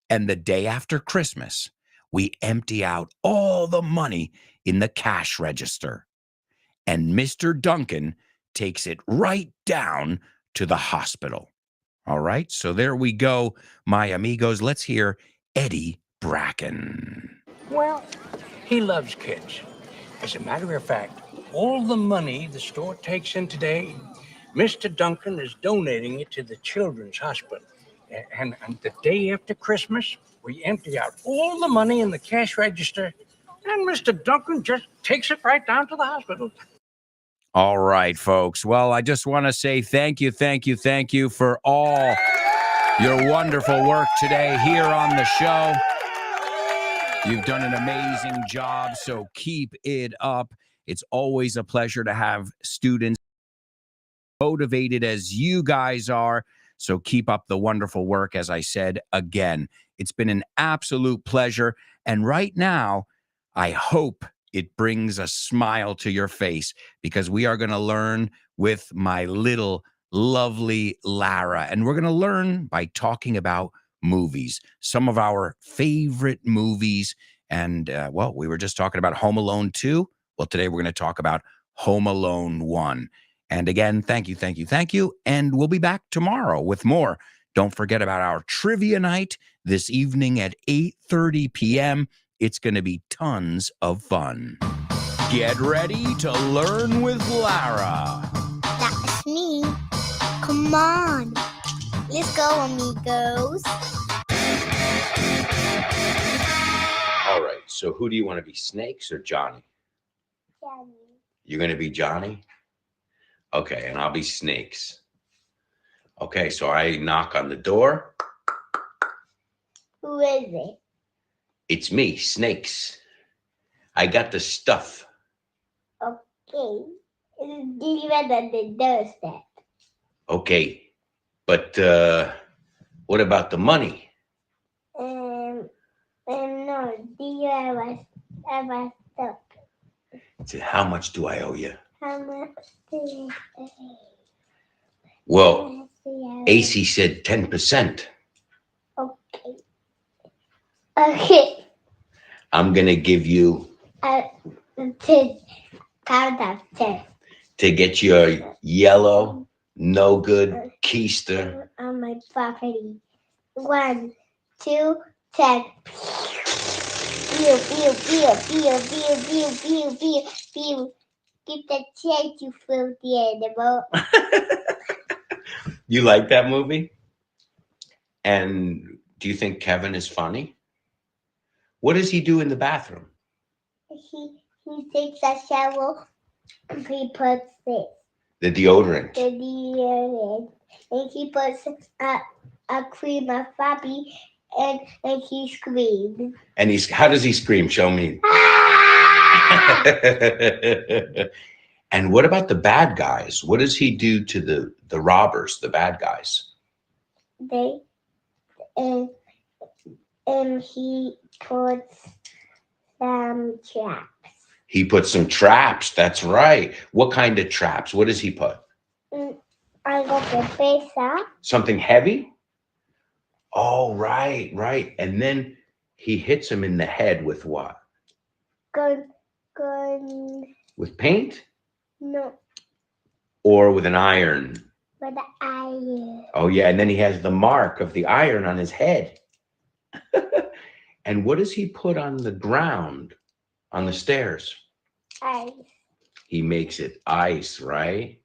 A: And the day after Christmas, we empty out all the money in the cash register. And Mr. Duncan takes it right down to the hospital. All right, so there we go, my amigos. Let's hear Eddie Bracken.
K: Well, he loves kids. As a matter of fact, all the money the store takes in today, Mr. Duncan is donating it to the Children's Hospital. And the day after Christmas, we empty out all the money in the cash register, and Mr. Duncan just takes it right down to the hospital.
A: All right, folks. Well, I just want to say thank you for all your wonderful work today here on the show. You've done an amazing job, so keep it up. It's always a pleasure to have students motivated as you guys are. So keep up the wonderful work. As I said, again, it's been an absolute pleasure. And right now, I hope it brings a smile to your face, because we are going to learn with my little lovely Lara. And we're going to learn by talking about movies, some of our favorite movies. And, well, we were just talking about Home Alone 2. Well, today we're going to talk about Home Alone 1. And again, thank you. And we'll be back tomorrow with more. Don't forget about our trivia night this evening at 8:30 p.m. It's going to be tons of fun. Get ready to learn with Lara.
D: That's me. Come on. Let's go, amigos.
A: All right, so who do you want to be, Snakes or Johnny?
D: Johnny.
A: You're going to be Johnny? Okay, and I'll be Snakes. Okay, so I knock on the door.
D: Who is it?
A: It's me, Snakes. I got the stuff.
D: Okay. Delivered on the doorstep.
A: Okay, but what about the money?
D: No, delivered our stuff.
A: So how much do I owe you?
D: How much do you pay?
A: Well, AC said 10%.
D: Okay. Okay.
A: I'm going to give you...
D: To count up 10.
A: To get your yellow, no good keister.
D: On my property. 1, 2, 10. Pew, pew, pew, pew, pew, pew, pew, pew, pew. Get the chance, you filthy animal.
A: You like that movie? And do you think Kevin is funny? What does he do in the bathroom?
D: He takes a shower and he puts it.
A: The deodorant.
D: The deodorant. And he puts a cream of Bobby and he screams.
A: And how does he scream? Show me. And what about the bad guys? What does he do to the robbers, the bad guys?
D: He puts some traps.
A: He puts some traps. That's right. What kind of traps? What does he put?
D: I got the pizza.
A: Something heavy? Oh, right. And then he hits him in the head with what?
D: Gun.
A: With paint?
D: No.
A: Or with an iron?
D: With the iron.
A: Oh, yeah. And then he has the mark of the iron on his head. And what does he put on the ground, on the stairs?
D: Ice.
A: He makes it ice, right?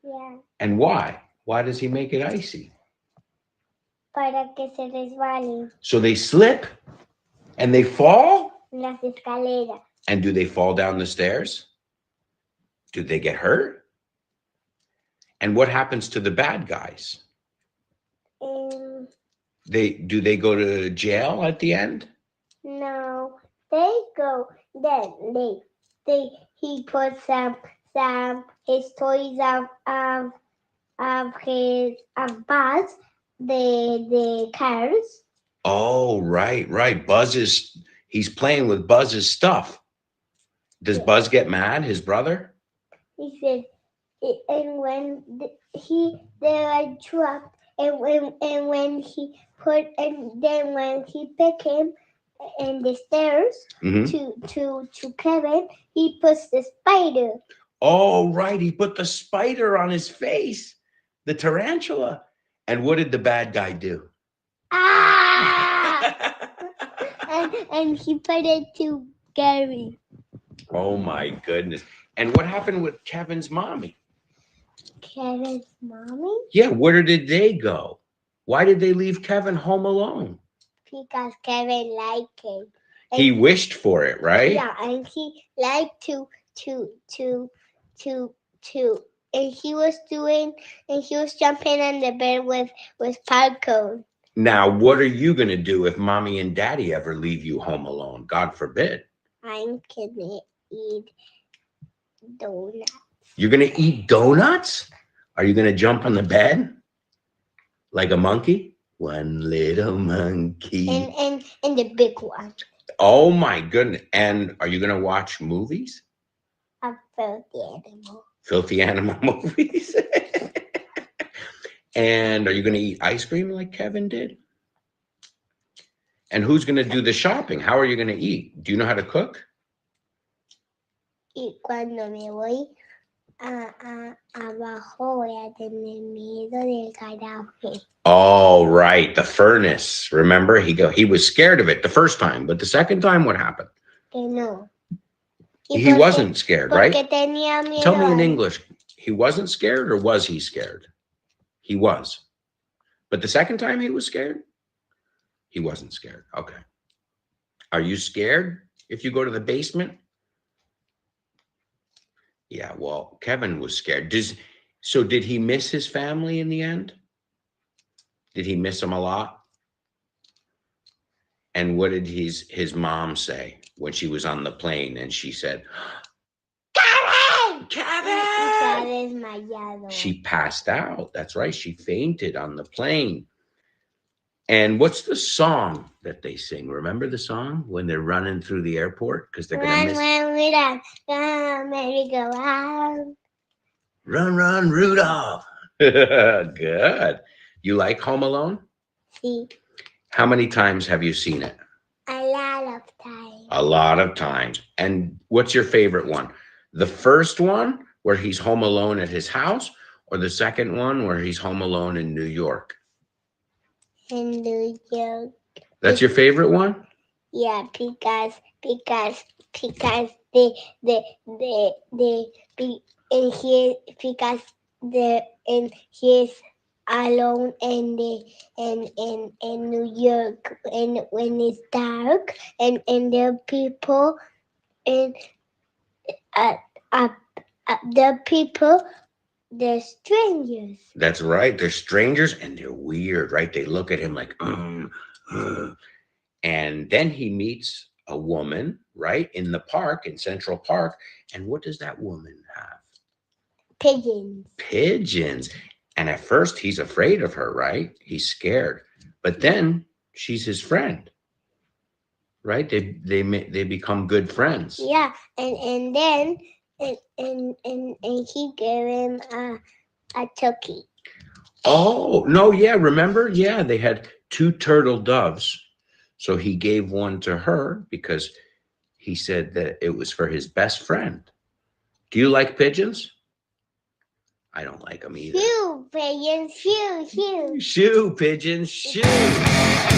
D: Yeah.
A: And why? Why does he make it icy?
D: Para que se resbalen.
A: So they slip and they fall?
D: Las escaleras.
A: And do they fall down the stairs? Do they get hurt? And what happens to the bad guys?
D: Um,
A: Do they go to jail at the end?
D: no, they go. Then he puts some his toys of Buzz, the cars.
A: Oh, right. He's playing with Buzz's stuff. Does Buzz get mad, his brother?
D: He said, and when they are dropped, and when he pick him in the stairs to Kevin, he puts the spider.
A: Oh, right. He put the spider on his face, the tarantula. And what did the bad guy do?
D: and he put it to Gary.
A: Oh my goodness. And what happened with Kevin's mommy?
D: Kevin's mommy?
A: Yeah, where did they go? Why did they leave Kevin home alone?
D: Because Kevin liked him.
A: He wished for it, right?
D: Yeah, and he liked to and he was jumping on the bed with parkour.
A: Now, what are you going to do if mommy and daddy ever leave you home alone? God forbid.
D: I'm gonna eat donuts.
A: You're going to eat donuts? Are you going to jump on the bed like a monkey? One little monkey.
D: And the big one.
A: Oh my goodness. And are you going to watch movies?
D: A filthy animal.
A: Filthy animal movies? And are you going to eat ice cream like Kevin did? And who's going to do the shopping? How are you going to eat? Do you know how to cook?
D: Y cuando me voy abajo voy a tener miedo del garaje.
A: Oh, right. The furnace. Remember, he was scared of it the first time, but the second time, what happened?
D: Que no.
A: He wasn't scared, right?
D: Tenía miedo.
A: Tell me in English. He wasn't scared, or was he scared? He was. But the second time he was scared? He wasn't scared. Okay. Are you scared if you go to the basement? Yeah, well, Kevin was scared. So did he miss his family in the end? Did he miss them a lot? And what did his mom say when she was on the plane and she said, Kevin! She passed out. That's right. She fainted on the plane. And what's the song that they sing? Remember the song when they're running through the airport because they're going to miss? Run, Rudolph. Good. You like Home Alone?
D: Sí.
A: How many times have you seen it?
D: A lot of times.
A: A lot of times. And what's your favorite one? The first one where he's home alone at his house, or the second one where he's home alone in New York?
D: In New York.
A: That's your favorite one?
D: Yeah, because he's alone in New York, and when it's dark, and there are people and the people, they're strangers.
A: That's right. They're strangers and they're weird, right? They look at him like, and then he meets a woman, right, in the park, in Central Park. And what does that woman have?
D: Pigeons.
A: Pigeons. And at first he's afraid of her, right? He's scared. But then she's his friend, right? They become good friends.
D: Yeah, and then he gave him a turkey.
A: Oh, no, yeah, remember? Yeah, they had 2 turtle doves. So he gave one to her because he said that it was for his best friend. Do you like pigeons? I don't like them either.
D: Shoo, pigeons, shoo, shoo.
A: Shoo, pigeons, shoo.